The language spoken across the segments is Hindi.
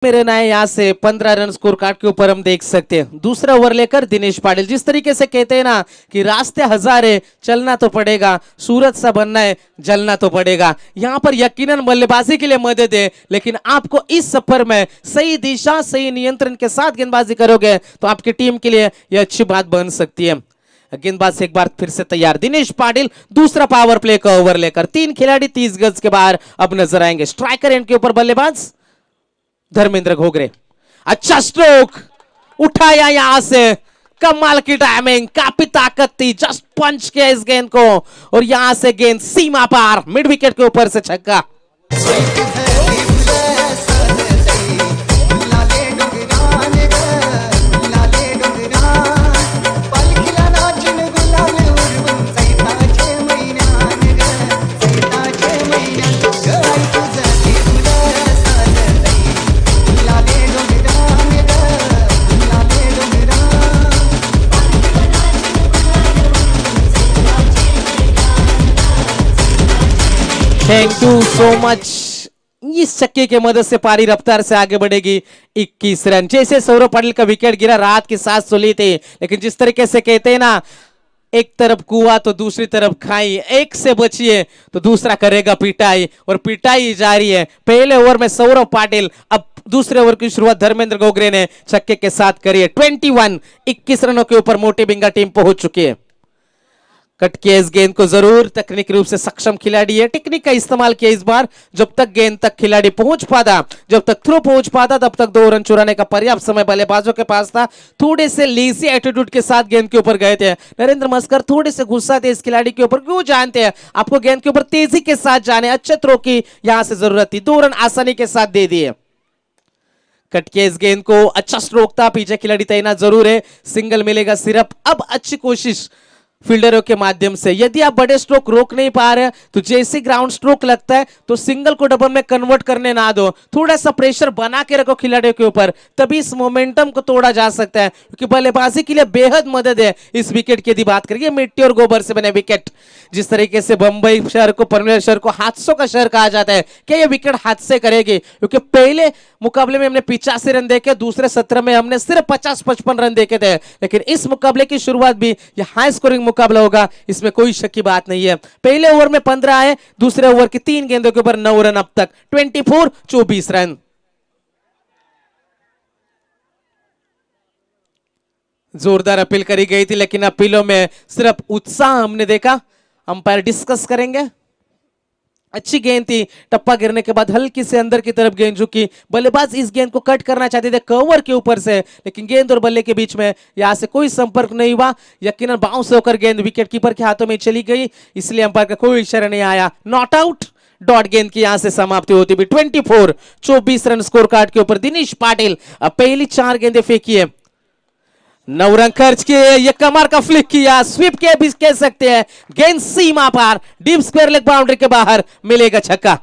मेरे नाय यहाँ से 15 रन स्कोर कार्ड के ऊपर हम देख सकते हैं। दूसरा ओवर लेकर दिनेश पाटिल, जिस तरीके से कहते हैं ना कि रास्ते हजार है, चलना तो पड़ेगा, सूरज सा बनना है, जलना तो पड़ेगा। यहाँ पर यकीनन बल्लेबाजी के लिए मदद है, लेकिन आपको इस सफर में सही दिशा सही नियंत्रण के साथ गेंदबाजी करोगे तो आपकी टीम के लिए यह अच्छी बात बन सकती है। गेंदबाज एक बार फिर से तैयार, दिनेश पाटिल दूसरा पावर प्ले का ओवर लेकर। 3 खिलाड़ी 30 गज के बाहर अब नजर आएंगे। स्ट्राइकर एंड के ऊपर बल्लेबाज धर्मेंद्र घोगरे, अच्छा स्ट्रोक उठाया यहां से, कमाल की टाइमिंग, काफी ताकत थी, जस्ट पंच किया इस गेंद को और यहां से गेंद सीमा पार, मिड विकेट के ऊपर से छक्का। Thank you so much. इस छक्के के मदद से पारी रफ्तार से आगे बढ़ेगी। 21 रन। जैसे सौरभ पाटिल का विकेट गिरा, राहत की सांस तो ली थी, लेकिन जिस तरीके से कहते हैं ना, एक तरफ कुआं तो दूसरी तरफ खाई, एक से बचिए तो दूसरा करेगा पिटाई, और पिटाई जारी है। पहले ओवर में सौरभ पाटिल, अब दूसरे ओवर की शुरुआत धर्मेंद्र घोगरे ने छक्के के साथ करी है। 21 रनों के ऊपर मोटी बिंगा टीम पहुंच चुकी है। कट किया इस गेंद को जरूर, तकनीकी रूप से सक्षम खिलाड़ी है, टेक्निक का इस्तेमाल किया इस बार। जब तक गेंद तक खिलाड़ी पहुंच पाता, जब तक थ्रो पहुंच पाता, तब तक 2 रन चुराने का पर्याप्त समय बल्लेबाजों के पास था। थोड़े से लेजी एटीट्यूड के साथ गेंद के ऊपर गए थे नरेंद्र मस्कर, थोड़े से गुस्सा थे इस खिलाड़ी के ऊपर। क्यों जानते हैं, आपको गेंद के ऊपर तेजी के साथ जाने, अच्छे थ्रो की यहां से जरूरत थी। 2 रन आसानी के साथ दे दिए। कट के इस गेंद को, अच्छा स्ट्रोक था, पीछे खिलाड़ी तैनात जरूर है, सिंगल मिलेगा सिर्फ। अब अच्छी कोशिश फील्डरों के माध्यम से, यदि आप बड़े स्ट्रोक रोक नहीं पा रहे तो जैसे ग्राउंड स्ट्रोक लगता है तो सिंगल को डबल में कन्वर्ट करने ना दो, थोड़ा सा प्रेशर बना के रखो खिलाड़ियों के ऊपर, तभी इस मोमेंटम को तोड़ा जा सकता है, क्योंकि बल्लेबाजी के लिए बेहद मदद है इस विकेट की। यदि बात करेंगे मिट्टी और गोबर से बने विकेट, जिस तरीके से बंबई शहर को, पनवेल शहर को हादसों का शहर कहा जाता है, क्या यह विकेट हादसे करेगी? क्योंकि पहले मुकाबले में हमने 85 रन देखे, दूसरे सत्र में हमने सिर्फ 50-55 रन देखे थे, लेकिन इस मुकाबले की शुरुआत भी यह हाई स्कोरिंग मुकाबला होगा, इसमें कोई शक की बात नहीं है। पहले ओवर में 15 आए, दूसरे ओवर की 3 गेंदों के ऊपर 9 रन अब तक, 24 रन। जोरदार अपील करी गई थी, लेकिन अपीलों में सिर्फ उत्साह हमने देखा। अंपायर डिस्कस करेंगे। अच्छी गेंद थी, टप्पा गिरने के बाद हल्की से अंदर की तरफ गेंद झुकी, बल्लेबाज इस गेंद को कट करना चाहते थे कवर के ऊपर से, लेकिन गेंद और बल्ले के बीच में यहां से कोई संपर्क नहीं हुआ। यकीनन बाउंस होकर गेंद विकेट कीपर के हाथों में चली गई, इसलिए अंपायर का कोई इशारा नहीं आया। नॉट आउट, डॉट गेंद की यहां से समाप्ति होती भी। 24 रन स्कोर कार्ड के ऊपर दिनेश पाटिल अब पहली 4 गेंदें फेंकी है, 9 रन खर्च किए, ये कमर का फ्लिक किया, स्वीप के भी कह सकते हैं, गेंद सीमा पार, डीप स्क्वायर लेग बाउंड्री के बाहर, मिलेगा छक्का।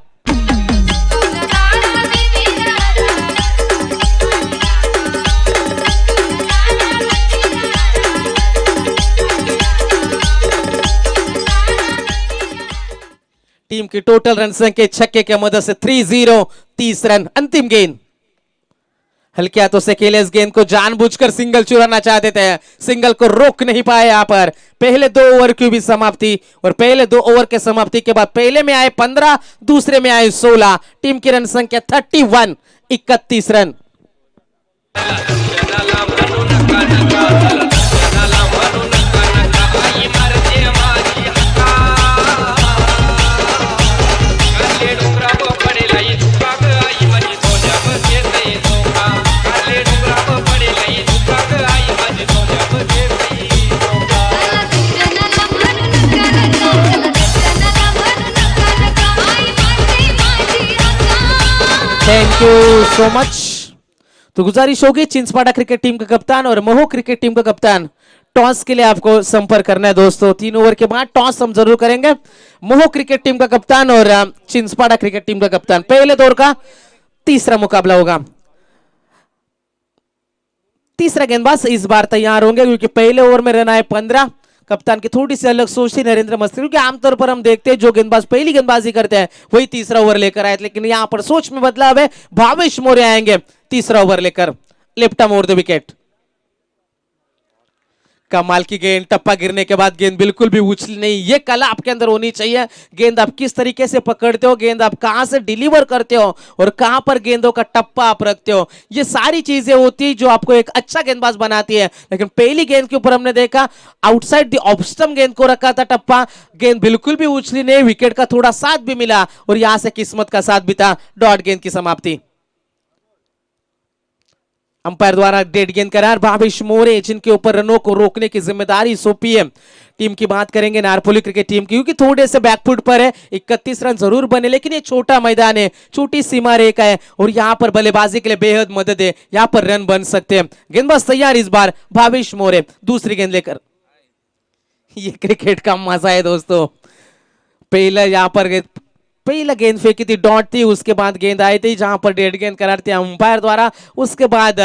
टीम की टोटल रन संख्या छक्के के मदद से 3-0, 30 रन। अंतिम गेंद, हल्के हाथों से खेले इस गेंद को, जानबूझकर सिंगल चुराना चाहते थे, सिंगल को रोक नहीं पाए। यहां पर पहले 2 ओवर की भी समाप्ति, और पहले 2 ओवर के समाप्ति के बाद पहले में आए 15, दूसरे में आए 16। टीम की रन संख्या 31, 31 run. Thank you so much. तो गुजारिश होगी चिंचपाड़ा क्रिकेट टीम का कप्तान और महू क्रिकेट टीम का कप्तान, टॉस के लिए आपको संपर्क करना है दोस्तों। 3 ओवर के बाद टॉस हम जरूर करेंगे। महू क्रिकेट टीम का कप्तान और चिंचपाड़ा क्रिकेट टीम का कप्तान, पहले दौर का तीसरा मुकाबला होगा। तीसरा गेंदबाज इस बार तैयार होंगे, क्योंकि पहले ओवर में रन आए 15। कप्तान की थोड़ी सी अलग सोच थी नरेंद्र मस्कर, क्योंकि आमतौर पर हम देखते हैं जो गेंदबाज पहली गेंदबाजी करते हैं वही तीसरा ओवर लेकर आए, लेकिन यहां पर सोच में बदलाव है। भावेश मौर्य आएंगे तीसरा ओवर लेकर left arm over the wicket. कमाल की गेंद, टप्पा गिरने के बाद गेंद बिल्कुल भी उछली नहीं। ये कला आपके अंदर होनी चाहिए। गेंद आप किस तरीके से पकड़ते हो, गेंद आप कहां से डिलीवर करते हो और कहां पर गेंदों का टप्पा आप रखते हो, ये सारी चीजें होती है जो आपको एक अच्छा गेंदबाज बनाती है। लेकिन पहली गेंद के ऊपर हमने देखा आउटसाइड द ऑफ स्टंप गेंद को रखा था टप्पा, गेंद बिल्कुल भी उछली नहीं, विकेट का थोड़ा साथ भी मिला और यहां से किस्मत का साथ भी था। डॉट गेंद की समाप्ति। अंपायर द्वारा डेड गेंद करार भावेश मोरे, जिनके ऊपर रनों को रोकने की जिम्मेदारी सौंपी है। टीम की बात करेंगे नारपोली क्रिकेट टीम की, क्योंकि थोड़े से बैकफुट पर है। 31 रन जरूर बने, लेकिन ये छोटा मैदान है, छोटी सीमा रेखा है और यहां पर बल्लेबाजी के लिए बेहद मदद है, यहां पर रन बन सकते हैं। गेंदबाज तैयार इस बार भावेश मोरे, दूसरी गेंद लेकर। ये क्रिकेट का मजा है दोस्तों। पहला गेंद फेंकी थी, डॉट थी, उसके बाद गेंद आई थी जहां पर डेड गेंद करार थे अंपायर द्वारा, उसके बाद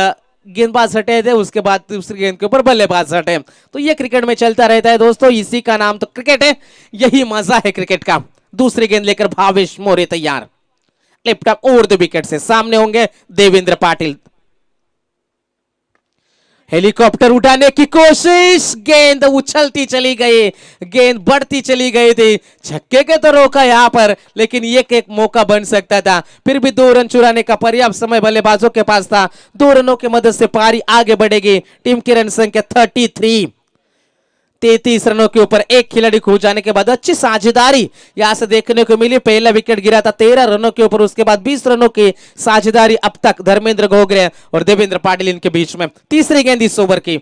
गेंदबाज हटे थे, उसके बाद दूसरी गेंद के ऊपर बल्लेबाज हटे। तो ये क्रिकेट में चलता रहता है दोस्तों, इसी का नाम तो क्रिकेट है, यही मजा है क्रिकेट का। दूसरी गेंद लेकर भावेश मोरे तैयार, left arm over the wicket से सामने होंगे देवेंद्र पाटिल। हेलीकॉप्टर उठाने की कोशिश, गेंद उछलती चली गई, गेंद बढ़ती चली गई थी, छक्के के तो रोका यहां पर, लेकिन ये एक मौका बन सकता था। फिर भी 2 रन चुराने का पर्याप्त समय बल्लेबाजों के पास था। 2 रनों की मदद से पारी आगे बढ़ेगी। टीम की रन संख्या 33, 33 रनों के ऊपर एक खिलाड़ी खो जाने के बाद अच्छी साझेदारी यहां से देखने को मिली। पहला विकेट गिरा था 13 रनों के ऊपर, उसके बाद 20 रनों की साझेदारी अब तक धर्मेंद्र घोगरे और देवेंद्र पाटिल इनके बीच में। तीसरी गेंद इस ओवर की,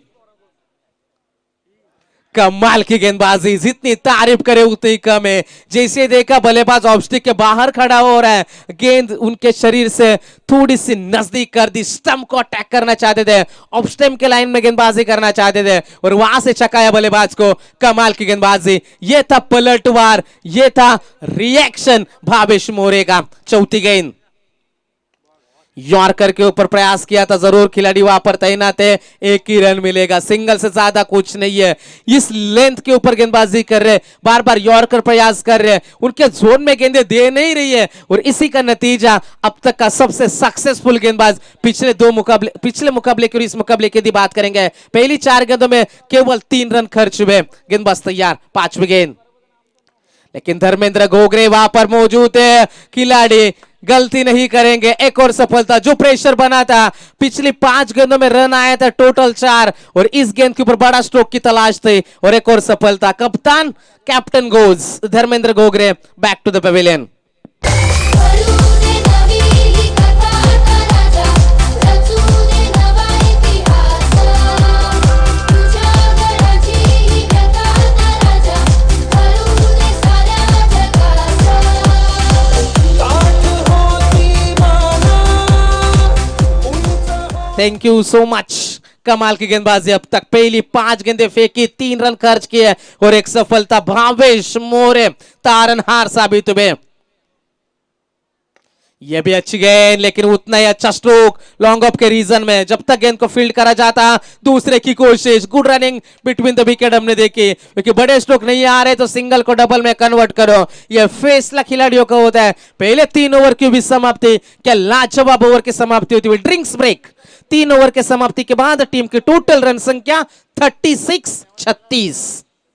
कमाल की गेंदबाजी, जितनी तारीफ करे उतनी कम है। जैसे देखा बल्लेबाज ऑफ स्टिक के बाहर खड़ा हो रहा है, गेंद उनके शरीर से थोड़ी सी नजदीक कर दी, स्टंप को अटैक करना चाहते थे, ऑफ स्टंप के लाइन में गेंदबाजी करना चाहते थे और वहां से चकाया बल्लेबाज को। कमाल की गेंदबाजी, ये था पलटवार, ये था रिएक्शन भावेश मोरे का। चौथी गेंद यॉर्कर के ऊपर प्रयास किया था जरूर, खिलाड़ी वहां पर तैनात है, एक ही रन मिलेगा, सिंगल से ज्यादा कुछ नहीं है। इस लेंथ के ऊपर गेंदबाजी कर रहे, बार बार यॉर्कर प्रयास कर रहे, उनके जोन में गेंदें दे नहीं रही है और इसी का नतीजा अब तक का सबसे सक्सेसफुल गेंदबाज पिछले मुकाबले की और इस मुकाबले की बात करेंगे। पहली 4 गेंदों में केवल 3 रन खर्च हुए। गेंदबाज तैयार, 5वीं गेंद, लेकिन धर्मेंद्र घोगरे वहां पर मौजूद है, खिलाड़ी गलती नहीं करेंगे। एक और सफलता, जो प्रेशर बना था, पिछली 5 गेंदों में रन आया था टोटल 4 और इस गेंद के ऊपर बड़ा स्ट्रोक की तलाश थी और एक और सफलता। कप्तान captain goes Dharmendra Ghogre back to the pavilion. Thank you so much. कमाल की गेंदबाजी, अब तक पहली 5 गेंदें फेंकी, 3 रन खर्च किए और एक सफलता। भावेश मोरे तारनहार साबित हुए। यह भी अच्छी गेंद, लेकिन उतना ही अच्छा स्ट्रोक लॉन्ग ऑफ के रीजन में, जब तक गेंद को फील्ड करा जाता। दूसरे की कोशिश, good running between the wicket हमने देखी, क्योंकि बड़े स्ट्रोक नहीं आ रहे तो सिंगल को डबल में कन्वर्ट करो, यह फैसला खिलाड़ियों का होता है। पहले 3 ओवर की भी समाप्ति, क्या लाजवाब ओवर की समाप्ति होती हुई। ड्रिंक्स ब्रेक, 3 ओवर के समाप्ति के बाद टीम की टोटल रन संख्या 36-36।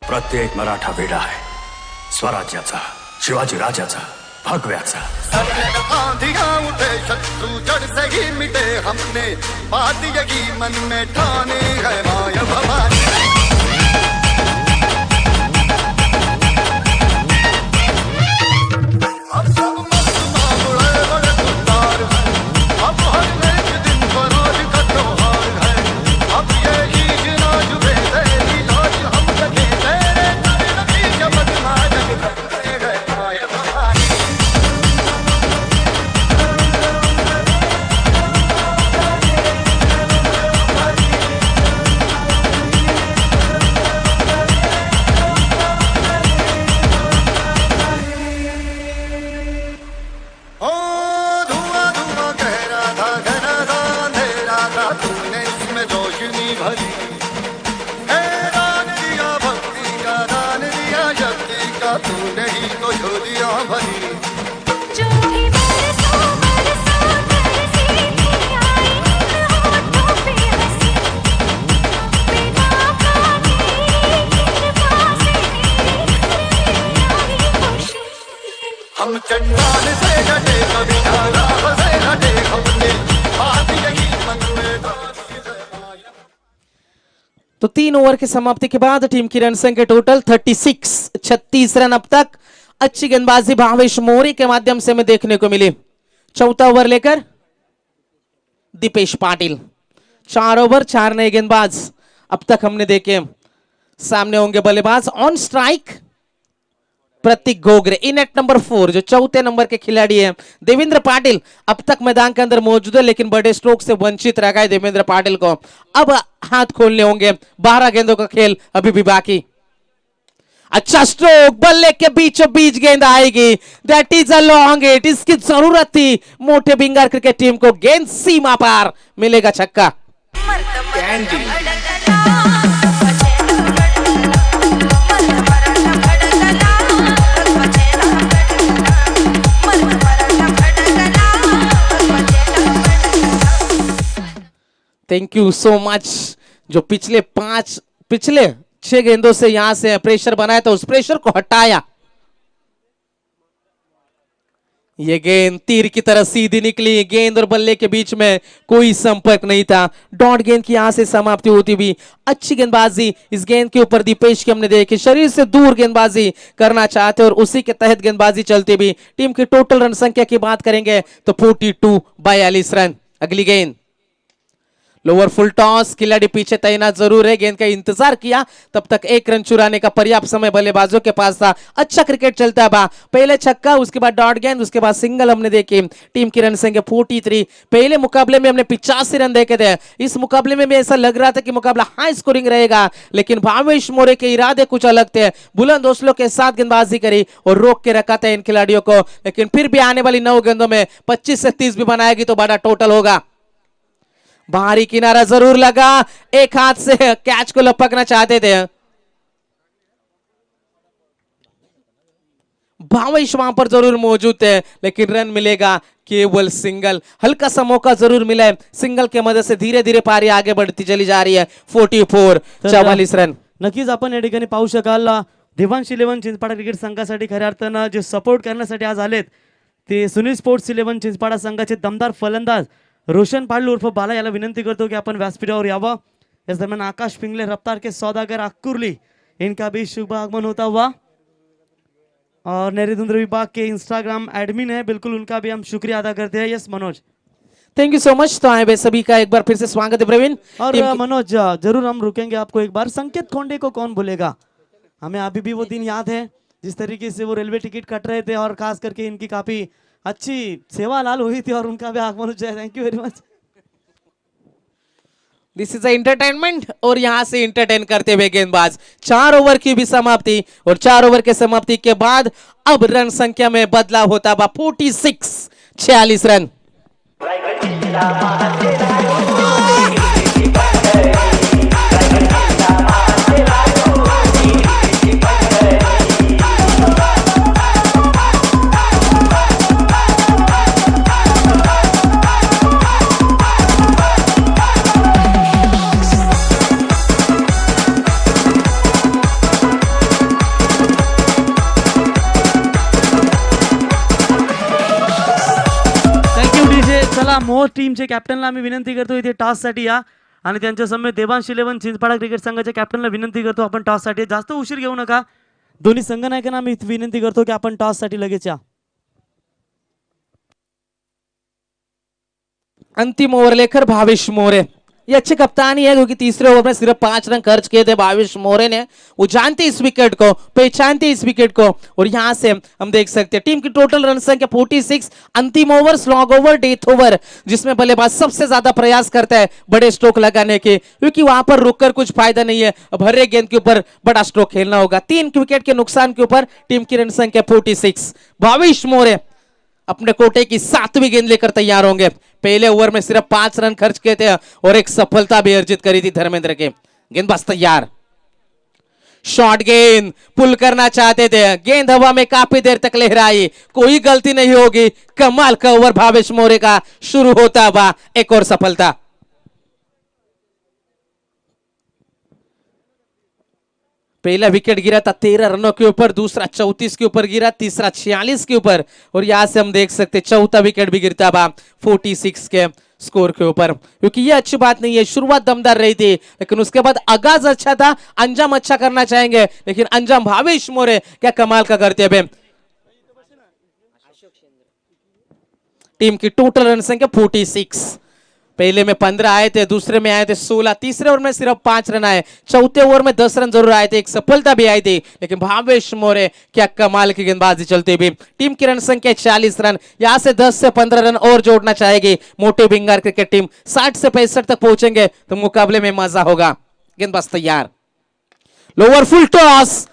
प्रत्येक मराठा वेडा आहे स्वराज्याचा, शिवाजी राजाचा, भगव्याचा। आंधियां उठे, शत्रु जड़ से ही मिटे, हमने बात यही मन में ठानी है, माया भवानी। तो 3 ओवर की समाप्ति के बाद टीम की रन संख्या टोटल 36 रन अब तक अच्छी गेंदबाजी भावेश मोरे के माध्यम से हमें देखने को मिली। चौथा ओवर लेकर दीपेश पाटिल, 4 ओवर 4 नए गेंदबाज अब तक हमने देखे। सामने होंगे बल्लेबाज on strike Prateek Gogre, in at number 4 जो चौथे नंबर के खिलाड़ी हैं। देवेंद्र पाटिल अब तक मैदान के अंदर मौजूद है, लेकिन बड़े स्ट्रोक से वंचित रह गए देवेंद्र पाटिल को। अब हाथ खोलने होंगे, 12 गेंदों का खेल अभी भी बाकी। अच्छा स्ट्रोक, बल्ले के बीचों बीच गेंद आएगी, that is a long hit. इसकी जरूरत थी मोटे बिंगर क्रिकेट टीम को, गेंद सीमा पार, मिलेगा छक्का। Thank you so much. जो पिछले 6 गेंदों से यहां से प्रेशर बनाया था, उस प्रेशर को हटाया। ये गेंद तीर की तरह सीधी निकली, गेंद और बल्ले के बीच में कोई संपर्क नहीं था। डॉट गेंद की यहां से समाप्ति होती भी। अच्छी गेंदबाजी इस गेंद के ऊपर दीपेश की हमने देखी, शरीर से दूर गेंदबाजी करना चाहते और उसी के तहत गेंदबाजी चलती भी। टीम की टोटल रन संख्या की बात करेंगे तो 42 रन। अगली गेंद लोअर फुल टॉस, खिलाड़ी पीछे तैनात जरूर है, गेंद का इंतजार किया, तब तक 1 रन चुराने का पर्याप्त समय बल्लेबाजों के पास था। अच्छा क्रिकेट चलता है, पहले छक्का, उसके बाद डॉट गेंद, उसके बाद सिंगल हमने देखी। टीम की रन संख्या 43। पहले मुकाबले में हमने 85 रन देखे थे। इस मुकाबले में भी ऐसा लग रहा था कि मुकाबला हाई स्कोरिंग रहेगा, लेकिन भावेश मोरे के इरादे कुछ अलग थे। बुलंद हौसलों के साथ गेंदबाजी करी और रोक के रखा था इन खिलाड़ियों को, लेकिन फिर भी आने वाली 9 गेंदों में 25 से 30 भी बनाएगी तो बड़ा टोटल होगा। बाहरी किनारा जरूर लगा, एक हाथ से कैच को लपकना चाहते थे। भावेश वहां पर जरूर मौजूद थे, लेकिन रन मिलेगा केवल सिंगल। हल्का सा मौका जरूर मिला है, सिंगल के मदद से धीरे धीरे पारी आगे बढ़ती चली जा रही है। 44 रन। नक्कीच आपण या ठिकाणी पाहू शकाल देवांश 11 चिंचपाडा क्रिकेट संघासाठी खऱ्या अर्थानं जे सपोर्ट करण्यासाठी आज आलेत ते सुनील स्पोर्ट्स 11 चिंचपाडा संघाचे दमदार फलंदाज रोशन पाडल उर्फ बाला याला विनंती करतो कि अपन व्यासपीठावर यावं। इस दरम्यान आकाश पिंगले रफ्तार के सौदागर अक्कुरली इनका भी शुभ आगमन होता हुआ, और नरेंद्र विभाग के इंस्टाग्राम एडमिन है, बिल्कुल उनका भी हम शुक्रिया अदा करते हैं। Yes Manoj, thank you so much. तो आए सभी का एक बार फिर से स्वागत है प्रवीण। और मनोज जरूर हम रुकेंगे आपको एक बार। संकेत खोंडे को कौन भूलेगा, हमें अभी भी वो दिन याद है जिस तरीके से वो रेलवे टिकट कट रहे थे, और खास करके इनकी काफी अच्छी सेवा लाल हुई थी, और उनका भी आगमन हो जाए। Thank you very much. This is entertainment, और यहां से एंटरटेन करते हुए गेंदबाज। 4 ओवर की भी समाप्ति, और 4 ओवर के समाप्ति के बाद अब रन संख्या में बदलाव होता बा। 46 रन। चला मोर टीमचे कॅप्टनला आम्ही विनंती करतो इथे टॉस साठी या, आणि त्यांच्या समेत देवांश 11 चिंचपाडा क्रिकेट संघाच्या कॅप्टनला विनंती करतो आपण टॉस साठी जास्त उशीर घेऊ नका। दोन्ही संघनायकांना आम्ही विनंती करतो की आपण टॉस साठी लगेच या। अंतिम ओवर लेकर भावेश मोरे, ये अच्छे कप्तानी है, क्योंकि तीसरे ओवर में सिर्फ 5 रन खर्च किए थे भावेश मोरे ने। वो जानते इस विकेट को, पहचानते इस विकेट को, और यहां से हम देख सकते हैं टीम की टोटल रन संख्या 46। अंतिम over, slog over, death over, जिसमें बल्लेबाज सबसे ज्यादा प्रयास करता है बड़े स्ट्रोक लगाने के, क्योंकि वहां पर रुककर कुछ फायदा नहीं है। अब हर एक गेंद के ऊपर बड़ा स्ट्रोक खेलना होगा। 3 विकेट के नुकसान के ऊपर टीम की रन संख्या 46। भावेश मोरे अपने कोटे की 7वीं गेंद लेकर तैयार होंगे। पहले ओवर में सिर्फ 5 रन खर्च किए थे और एक सफलता भी अर्जित करी थी धर्मेंद्र के। गेंदबाज तैयार, शॉर्ट गेंद पुल करना चाहते थे, गेंद हवा में काफी देर तक लहराई, कोई गलती नहीं होगी। कमाल का ओवर भावेश मोरे का शुरू होता हुआ, एक और सफलता। पहला विकेट गिरा था 13 रनों के ऊपर, दूसरा 34 के ऊपर गिरा, तीसरा 46 के ऊपर, और यहां से हम देख सकते चौथा विकेट भी गिरता बा 46 के। स्कोर के ऊपर, क्योंकि ये अच्छी बात नहीं है। शुरुआत दमदार रही थी लेकिन उसके बाद आगाज अच्छा था, अंजाम अच्छा करना चाहेंगे लेकिन अंजाम भावेश मोरे क्या कमाल का करते हैं। टीम की टोटल रन संख्या 46। पहले में 15 आए थे, दूसरे में आए थे 16, तीसरे ओवर में सिर्फ 5 रन आए, चौथे ओवर में 10 रन जरूर आए थे, एक सफलता भी आई थी लेकिन भावेश मोरे क्या कमाल की गेंदबाजी चलती हुई। टीम की रन संख्या 40 रन, यहां से 10 से 15 रन और जोड़ना चाहेगी मोटे भिंगार क्रिकेट टीम। 60 से 65 तक पहुंचेंगे तो मुकाबले में मजा होगा। गेंदबाज तैयार, लोअर फुल टॉस,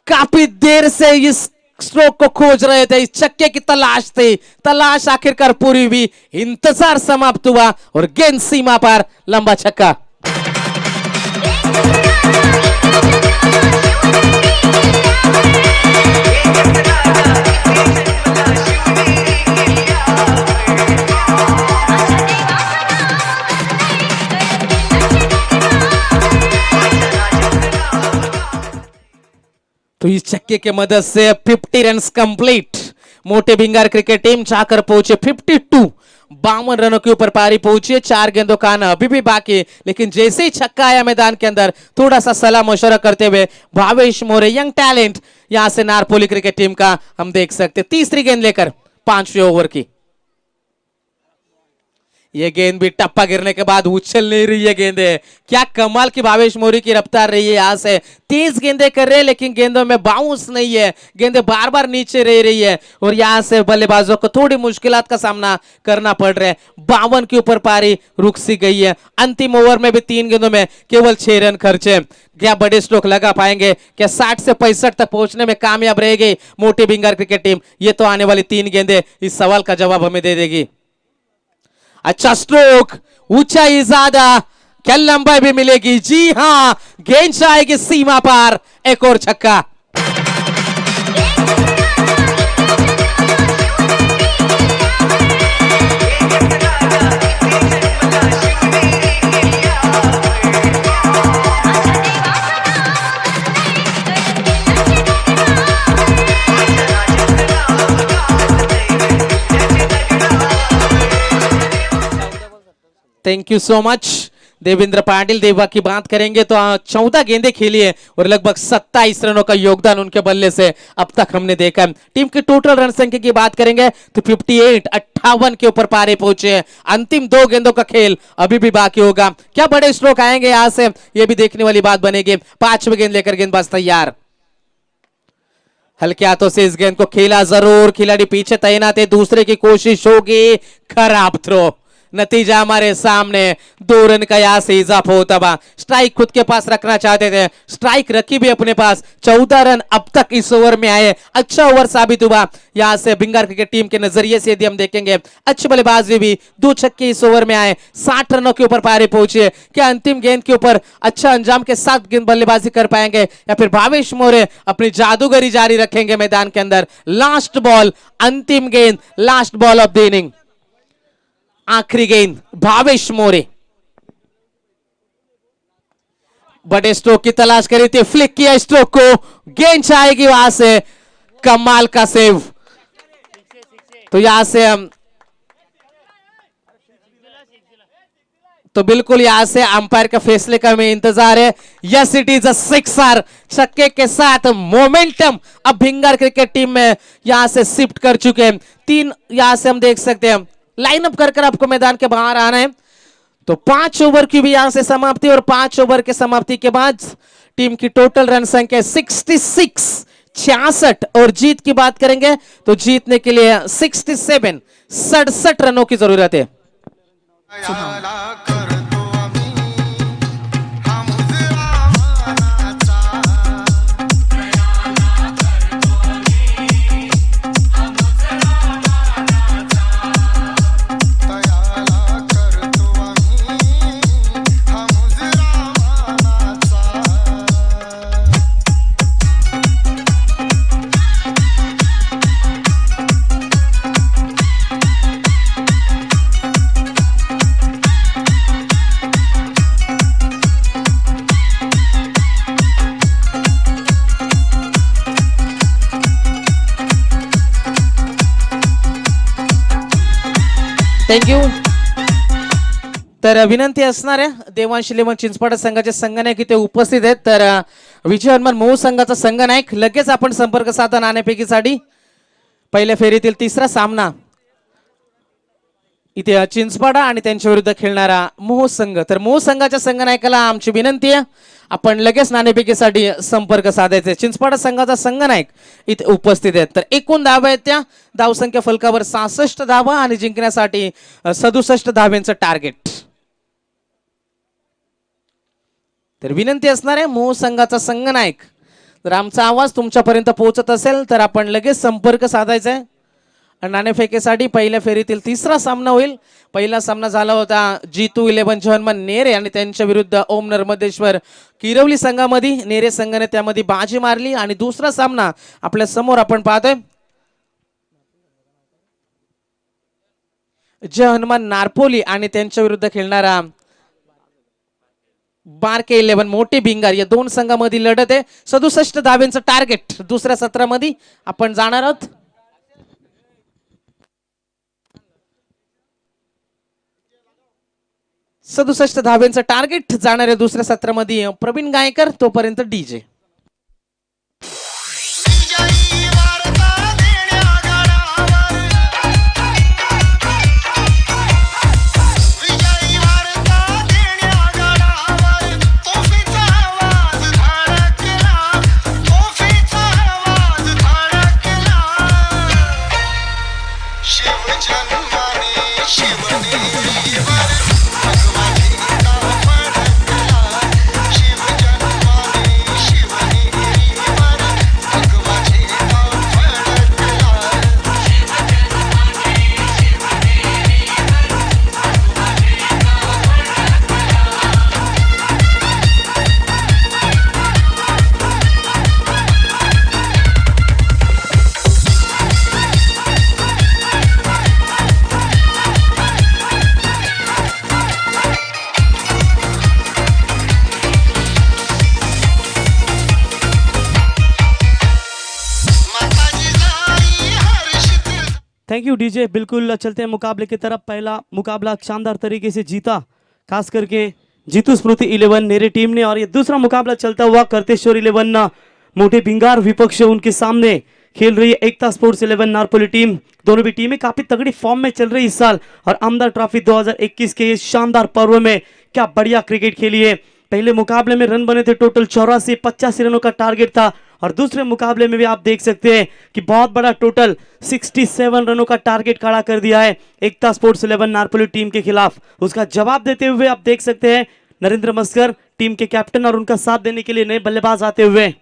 काफी देर से इस स्ट्रोक को खोज रहे थे, इस छक्के की तलाश थी, तलाश आखिरकार पूरी हुई, इंतजार समाप्त हुआ और गेंद सीमा पर, लंबा छक्का। तो इस छक्के के मदद से 50 रन कंप्लीट। मोटे भिंगार क्रिकेट टीम जाकर पहुंचे 52, 52 रनों के ऊपर पारी पहुंची है। 4 गेंदों का आना अभी भी बाकी, लेकिन जैसे ही छक्का आया मैदान के अंदर थोड़ा सा सलाह मशवरा करते हुए भावेश मोरे, यंग टैलेंट यहां से नारपोली क्रिकेट टीम का हम देख सकते। तीसरी गेंद लेकर 5वें ओवर की ये गेंद भी टप्पा गिरने के बाद उछल नहीं रही है गेंदें। क्या कमाल की भावेश मोरे की रफ्तार रही है, यहां से तेज गेंदें कर रहे हैं लेकिन गेंदों में बाउंस नहीं है, गेंदें बार बार नीचे रह रही है और यहां से बल्लेबाजों को थोड़ी मुश्किलात का सामना करना पड़ रहा है। 52 के ऊपर पारी रुक सी गई है। अंतिम ओवर में भी 3 गेंदों में केवल 6 रन खर्चे। क्या बड़े स्ट्रोक लगा पाएंगे, क्या 60 से 65 तक पहुंचने में कामयाब रहेगी मोटी भिंगार क्रिकेट टीम? ये तो आने वाली 3 गेंदें इस सवाल का जवाब हमें दे देगी। अच्छा स्ट्रोक, ऊंचाई ज्यादा, क्या लंबाई भी मिलेगी? जी हां, गेंद जाएगी सीमा पार, एक और छक्का। Thank you so much Devendra Patil. देवा की बात करेंगे तो 14 गेंदें खेली है और लगभग 27 रनों का योगदान उनके बल्ले से अब तक हमने देखा है। टीम की टोटल रन संख्या की बात करेंगे तो 58, 58 के ऊपर पारे पहुंचे हैं। अंतिम 2 गेंदों का खेल अभी भी बाकी होगा। क्या बड़े स्ट्रोक आएंगे यहां से, यह भी देखने वाली बात बनेगी। 5वीं गेंद लेकर गेंदबाज तैयार, हल्के हाथों से इस गेंद को खेला जरूर, खिलाड़ी पीछे तैनात है, दूसरे की कोशिश होगी, खराब थ्रो। नतीजा हमारे सामने, 2 रन का यहां से इजाफा होता हुआ। स्ट्राइक खुद के पास रखना चाहते थे, स्ट्राइक रखी भी अपने पास। 14 रन अब तक इस ओवर में आए, अच्छा ओवर साबित हुआ यहां से भिंगार क्रिकेट टीम के नजरिए से। यदि हम देखेंगे अच्छी बल्लेबाजी भी, 2 छक्के इस ओवर में आए, 60 रनों के ऊपर पारे पहुंचे। क्या अंतिम गेंद के ऊपर अच्छा अंजाम के साथ गेंद बल्लेबाजी कर पाएंगे या फिर भावेश मोरे अपनी जादूगरी जारी रखेंगे मैदान के अंदर? लास्ट बॉल, अंतिम गेंद, last ball of the inning, आखिरी गेंद, भावेश मोरे। बड़े स्ट्रोक की तलाश करी थी, फ्लिक किया स्ट्रोक को, गेंद आएगी वहां से, कमाल का सेव। तो यहां से हम तो बिल्कुल यहां से अंपायर का फैसले का हमें इंतजार है। Yes it is a sixer. छक्के के साथ मोमेंटम अब भिंगार क्रिकेट टीम में यहां से शिफ्ट कर चुके हैं। 3 यहां से हम देख सकते हैं, लाइनअप कर आपको मैदान के बाहर आना है। तो 5 ओवर की भी यहां से समाप्ति और 5 ओवर के समाप्ति के बाद टीम की टोटल रन संख्या 66, 66 और जीत की बात करेंगे तो जीतने के लिए 67, 67 रनों की जरूरत है। Thank you. तर विनंती असणार आहे देवांश इलेव्हन चिंचपाडा संघाचे संघनायक इथे उपस्थित आहेत. तर विजय हनुमान मोह संघाचा संघनायक लगेच आपण संपर्क साधा नाणेफेकीसाठी. पहिल्या फेरीतील तिसरा सामना इथे चिंचपाडा आणि त्यांच्या विरुद्ध खेळणारा मोह संघ. तर मोह संघाच्या संघनायकाला आमची विनंती आहे आपण लगेच नाणेफेकीसाठी संपर्क साधायचे. चिंचपाडा संघाचा संघनायक इथे उपस्थित आहेत. तर एकूण धावा आहेत त्या धावसंख्या फलकावर 66 धावा आणि जिंकण्यासाठी 67 धाव्यांचं टार्गेट. तर विनंती असणार आहे मोह संघाचा संघनायक जर आमचा आवाज तुमच्यापर्यंत पोहोचत असेल तर आपण लगेच संपर्क साधायचा आहे. नाणेफेकीसाठी पहिल्या फेरीतील तिसरा सामना होईल. पहिला सामना झाला होता G2 11 हनुमान नेरे आणि त्यांच्या विरुद्ध ओम नर्मदेश्वर किरवली संघामध्ये. नेरे संघाने त्यामध्ये बाजी मारली. आणि दुसरा सामना आपल्या समोर आपण पाहतोय जय हनुमान नारपोली आणि त्यांच्या विरुद्ध खेळणारा बारके 11 मोठे भिंगार. या दोन संघामध्ये लढत आहे. 67 धाव्यांचं टार्गेट दुसऱ्या सत्रामध्ये आपण जाणार आहोत. सदुसष्ट धाव्यांचं टार्गेट जाणाऱ्या दुसऱ्या सत्रामध्ये प्रवीण गायकर तोपर्यंत डीजे. Thank you DJ. बिल्कुल चलते हैं मुकाबले की तरफ। पहला मुकाबला शानदार तरीके से जीता खास करके जीतू स्मृति 11 नेरे टीम ने, और ये दूसरा मुकाबला चलता हुआ करतेश्वर 11 मोटे भिंगार विपक्ष उनके सामने खेल रही है एकता स्पोर्ट्स 11 नारपोली टीम। दोनों भी टीमें काफी तगड़ी फॉर्म में चल रही इस साल, और आमदार ट्रॉफी 2021 के ये शानदार पर्व में क्या बढ़िया क्रिकेट खेली है। पहले मुकाबले में रन बने थे टोटल 84 रनों का टारगेट था, और दूसरे मुकाबले में भी आप देख सकते हैं कि बहुत बड़ा टोटल 67 रनों का टारगेट खड़ा कर दिया है एकता स्पोर्ट्स 11 नारपोली टीम के खिलाफ। उसका जवाब देते हुए आप देख सकते हैं नरेंद्र मस्कर टीम के कैप्टन, और उनका साथ देने के लिए नए बल्लेबाज आते हुए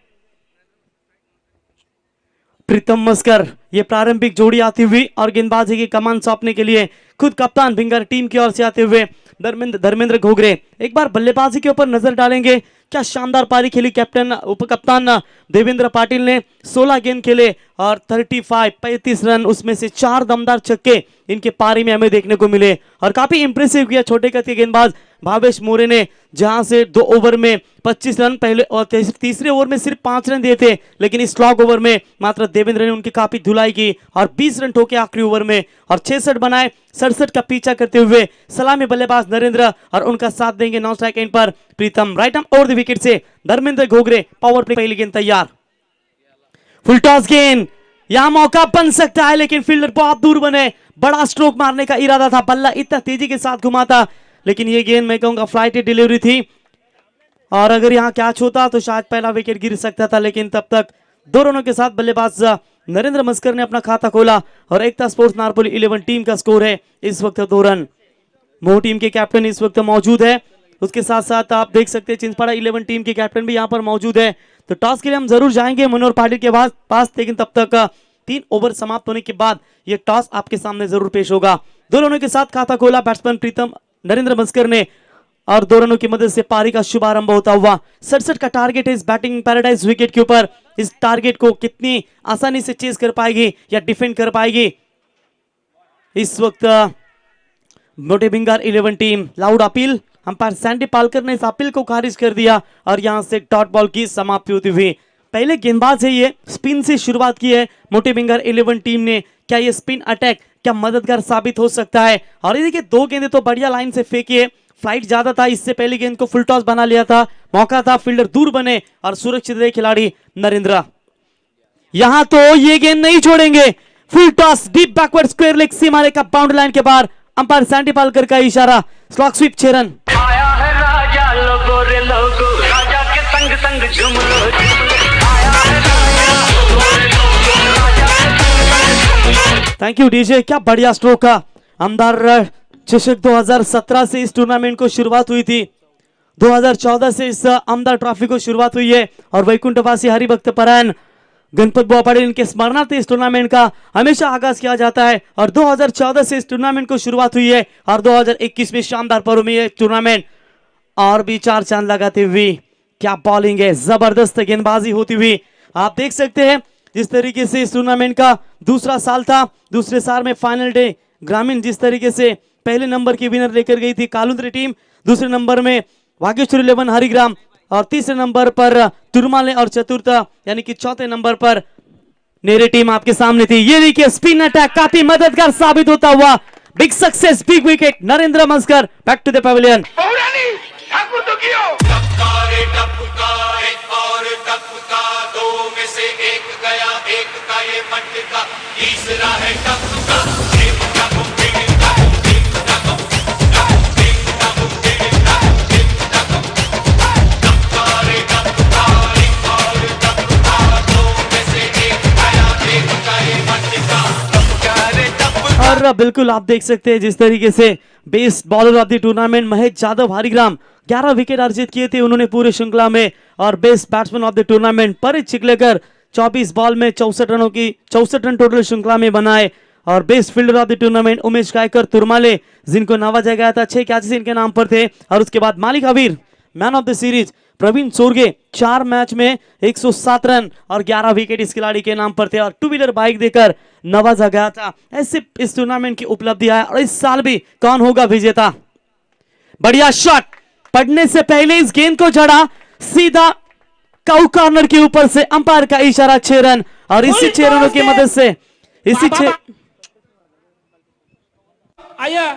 प्रीतम मस्कर। ये प्रारंभिक जोड़ी आती हुई और गेंदबाजी की कमान सौंपने के लिए खुद कप्तान भिंगर टीम की ओर से आते हुए धर्मेंद्र घोगरे। एक बार बल्लेबाजी के ऊपर नजर डालेंगे, क्या शानदार पारी खेली कैप्टन उपकप्तान देवेंद्र पाटिल ने। 16 गेंद खेले और 35 रन, उसमें से 4 दमदार छक्के इनके पारी में हमें देखने को मिले, और काफी इंप्रेसिव किया छोटे कद के गेंदबाज भावेश मोरे ने, जहां से 2 ओवर में 25 रन पहले और तीसरे ओवर में सिर्फ 5 रन दिए थे, लेकिन इस स्लॉग ओवर में मात्र देवेंद्र ने उनकी काफी धुलाई की और 20 रन ठोके आखिरी ओवर में, और 66 बनाए। 67 का पीछा करते हुए सलामी बल्लेबाज नरेंद्र, और उनका साथ देंगे नॉन स्ट्राइक एंड पर Pritam. Right arm over the wicket से धर्मेंद्र घोगरे। पावर प्ले पहली गेंद तैयार, फुल टॉस गेंद, यहां मौका बन सकता है, लेकिन फील्डर बहुत दूर बने। बड़ा स्ट्रोक मारने का इरादा था, बल्ला इतना तेजी के साथ घुमा था, लेकिन ये गेंद मैं कहूंगा फ्लाइट डिलीवरी थी, और अगर यहां कैच होता तो शायद पहला विकेट गिर सकता था, लेकिन तब तक 2 रनों के साथ बल्लेबाज नरेंद्र मस्कर ने अपना खाता खोला, और एकता स्पोर्ट्स नारपोली 11 टीम का स्कोर है इस वक्त 2 रन। मोह टीम के कैप्टन इस वक्त मौजूद है, उसके साथ साथ आप देख सकते हैं चिंचपाड़ा 11 टीम के कैप्टन भी यहां पर मौजूद है। तो टॉस के लिए हम जरूर जाएंगे मनोहर पाटिल के पास, लेकिन तब तक 3 ओवर समाप्त होने के बाद ये टॉस आपके सामने जरूर पेश होगा। 2 रनों के साथ खाता खोला बैट्समैन प्रीतम नरेंद्र मस्कर ने, और 2 रनों की मदद से पारी का शुभारंभ होता हुआ 67 का टारगेट है इस बैटिंग पैराडाइज विकेट के ऊपर। इस टारगेट को कितनी आसानी से चेज कर पाएगी या डिफेंड कर पाएगी इस वक्त मोटे Bhingar 11 team. Loud appeal, umpire Sandy Palkar ने इस अपील को खारिज कर दिया, और यहां से डॉट बॉल की समाप्ति होती हुई। पहले गेंदबाज है ये, स्पिन से शुरुआत की है मोटे भिंगार 11 टीम ने। क्या ये स्पिन अटैक क्या मददगार साबित हो सकता है? और ये देखिए 2 गेंदें तो बढ़िया लाइन से फेंकी है, फ्लाइट ज्यादा था, इससे पहले गेंद को फुल टॉस बना लिया था, मौका था फील्डर दूर बने और सुरक्षित रहे खिलाड़ी नरेंद्र। यहां तो ये गेंद नहीं छोड़ेंगे, full toss deep backward square leg सीमा रेखा बाउंड्री लाइन के बाहर, अंपायर सैंडी पालकर का इशारा, स्लॉग स्वीप 6 रन। आया है राजा लोगो रे लोगो, राजा के संग संग झूम लो आया है राजा लोगो रे लोगो, राजा के संग संग झूम लो। थैंक यू डीजे, क्या बढ़िया स्ट्रोक का। आमदार चषक 2017 से इस टूर्नामेंट को शुरुआत हुई थी, 2014 से इस आमदार ट्रॉफी को शुरुआत हुई है और वैकुंठवासी हरिभक्त परायण गणपत बुआ पाटिल इनके स्मरणार्थ इस टूर्नामेंट का हमेशा आगाज किया जाता है और 2014 से इस टूर्नामेंट को शुरुआत हुई है और 2021 में शानदार पर्व में ये टूर्नामेंट और भी 4 चांद लगाते हुए, क्या बॉलिंग है, जबरदस्त गेंदबाजी होती हुई आप देख सकते हैं। जिस तरीके से इस टूर्नामेंट का दूसरा साल था, दूसरे साल में फाइनल डे ग्रामीण जिस तरीके से पहले नंबर की विनर लेकर गई थी कालुंद्री टीम, दूसरे नंबर में वागेश्वरी 11 हरिग्राम और तीसरे नंबर पर तुरमाले और चतुर्थ यानी कि चौथे नंबर पर नेरे टीम आपके सामने थी। ये देखिए स्पिन अटैक काफी मददगार साबित होता हुआ, big success, big wicket, Narendra Maskar back to the pavilion. दो में से एक गया, एक का ये मटका, तीसरा है टपका। और बिल्कुल आप देख सकते हैं जिस तरीके से best bowler of the tournament Mahesh Yadav Harigram 11 wicket अर्जित किए थे उन्होंने पूरे श्रृंखला में, और best batsman of the tournament Parit Chikhalekar 24 ball में 64 रन टोटल श्रृंखला में बनाए, और best fielder of the tournament Umesh Gaikar Turmale जिनको नवाजा गया था, 6 कैचेस इनके नाम पर थे। और उसके बाद मालिक हबीर man of the series Praveen Sorge 4 match में 107 रन और 11 विकेट इस खिलाड़ी के नाम पर थे और 2 व्हीलर बाइक देकर नवाजा गया था। ऐसे इस टूर्नामेंट की उपलब्धि है और इस साल भी कौन होगा विजेता। बढ़िया शॉट, पड़ने से पहले इस गेंद को जड़ा सीधा काउ कॉर्नर के ऊपर से, अंपायर का इशारा 6 रन और इसी 6 रनों की मदद से इसी 6 आया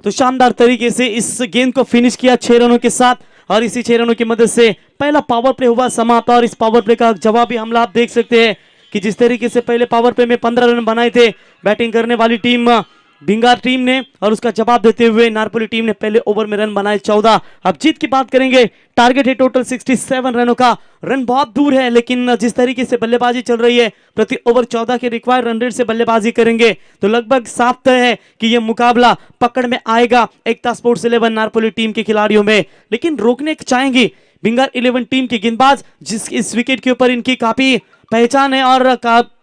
तो शानदार तरीके से इस गेंद को फिनिश किया 6 रनों के साथ और इसी 6 रनों की मदद से पहला पावर प्ले हुआ समाप्त। और इस पावर प्ले का जवाबी हमला आप देख सकते हैं कि जिस तरीके से पहले पावर प्ले में 15 रन बनाए थे बैटिंग करने वाली टीम भिंगार टीम ने, और उसका जवाब देते हुए नारपोली टीम ने पहले ओवर में रन बनाए 14। अब जीत की बात करेंगे, टारगेट है टोटल 67 रनों का, रन बहुत दूर है लेकिन जिस तरीके से बल्लेबाजी चल रही है प्रति ओवर 14 के रिक्वायर्ड रन रेट से बल्लेबाजी करेंगे तो लगभग साफ तय है कि यह मुकाबला पकड़ में आएगा एकता स्पोर्ट्स 11 नारपोली टीम के खिलाड़ियों में। लेकिन रोकने चाहेंगे भिंगार 11 टीम की गेंदबाज, जिस इस विकेट के ऊपर इनकी काफी पहचान है और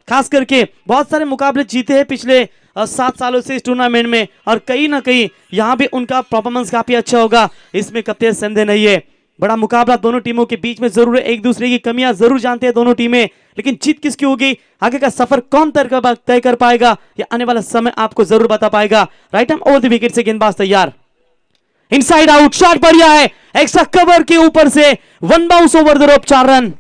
खास करके बहुत सारे मुकाबले जीते हैं पिछले 7 सालों से इस टूर्नामेंट में, और कहीं ना कहीं यहाँ भी उनका परफॉर्मेंस काफी अच्छा होगा, इसमें कतई संदेह नहीं है। बड़ा मुकाबला दोनों टीमों के बीच में जरूर है, एक दूसरे की कमियां जरूर जानते हैं दोनों टीमें, लेकिन जीत किसकी होगी, आगे का सफर कौन तय कर पाएगा, या आने वाला समय आपको जरूर बता पाएगा। Right hand over the wicket से गेंदबाज तैयार, इनसाइड आउट शॉट बढ़िया है, एक्स्ट्रा कवर के ऊपर से 1 bounce over the rope, 4 run.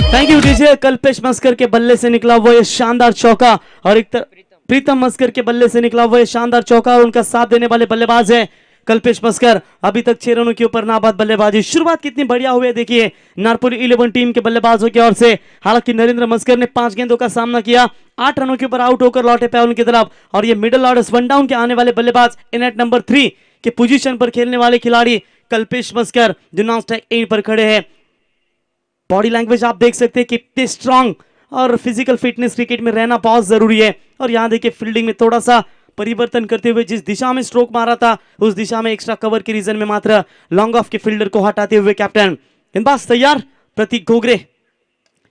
Thank you DJ. Kalpesh Maskar के बल्ले से निकला हुआ ये शानदार चौका, और एक प्रीतम मस्कर के बल्ले से निकला हुआ ये शानदार चौका, और उनका साथ देने वाले बल्लेबाज है कल्पेश मस्कर। अभी तक 6 रनों के ऊपर नाबाद बल्लेबाजी, शुरुआत कितनी बढ़िया हुई है देखिए नारपोली 11 टीम के बल्लेबाजों की ओर से। हालांकि नरेंद्र मस्कर ने 5 गेंदों का सामना किया, 8 रनों के ऊपर आउट होकर लौटे पैवन की तरफ, और ये मिडिल ऑर्डर 1 डाउन के आने वाले बल्लेबाज इन एट नंबर 3 के पोजीशन पर खेलने वाले खिलाड़ी कल्पेश मस्कर जो नॉन स्ट्राइक एंड पर खड़े हैं। बॉडी लैंग्वेज आप देख सकते हैं कितने स्ट्रांग और फिजिकल फिटनेस क्रिकेट में रहना बहुत जरूरी है। और यहाँ देखिए फील्डिंग में थोड़ा सा परिवर्तन करते हुए जिस दिशा में स्ट्रोक मारा था उस दिशा में एक्स्ट्रा कवर के रीजन में मात्र लॉन्ग ऑफ के फील्डर को हटाते हुए कैप्टन। गेंदबाज तैयार, प्रतीक घोगरे।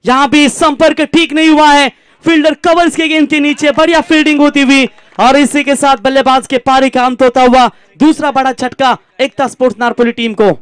यहां भी संपर्क ठीक नहीं हुआ है, फील्डर कवर्स के गेंद के नीचे बढ़िया फील्डिंग होती हुई और इसी के साथ बल्लेबाज के पारी का अंत होता हुआ दूसरा बड़ा झटका एकता स्पोर्ट्स नारपोली टीम को।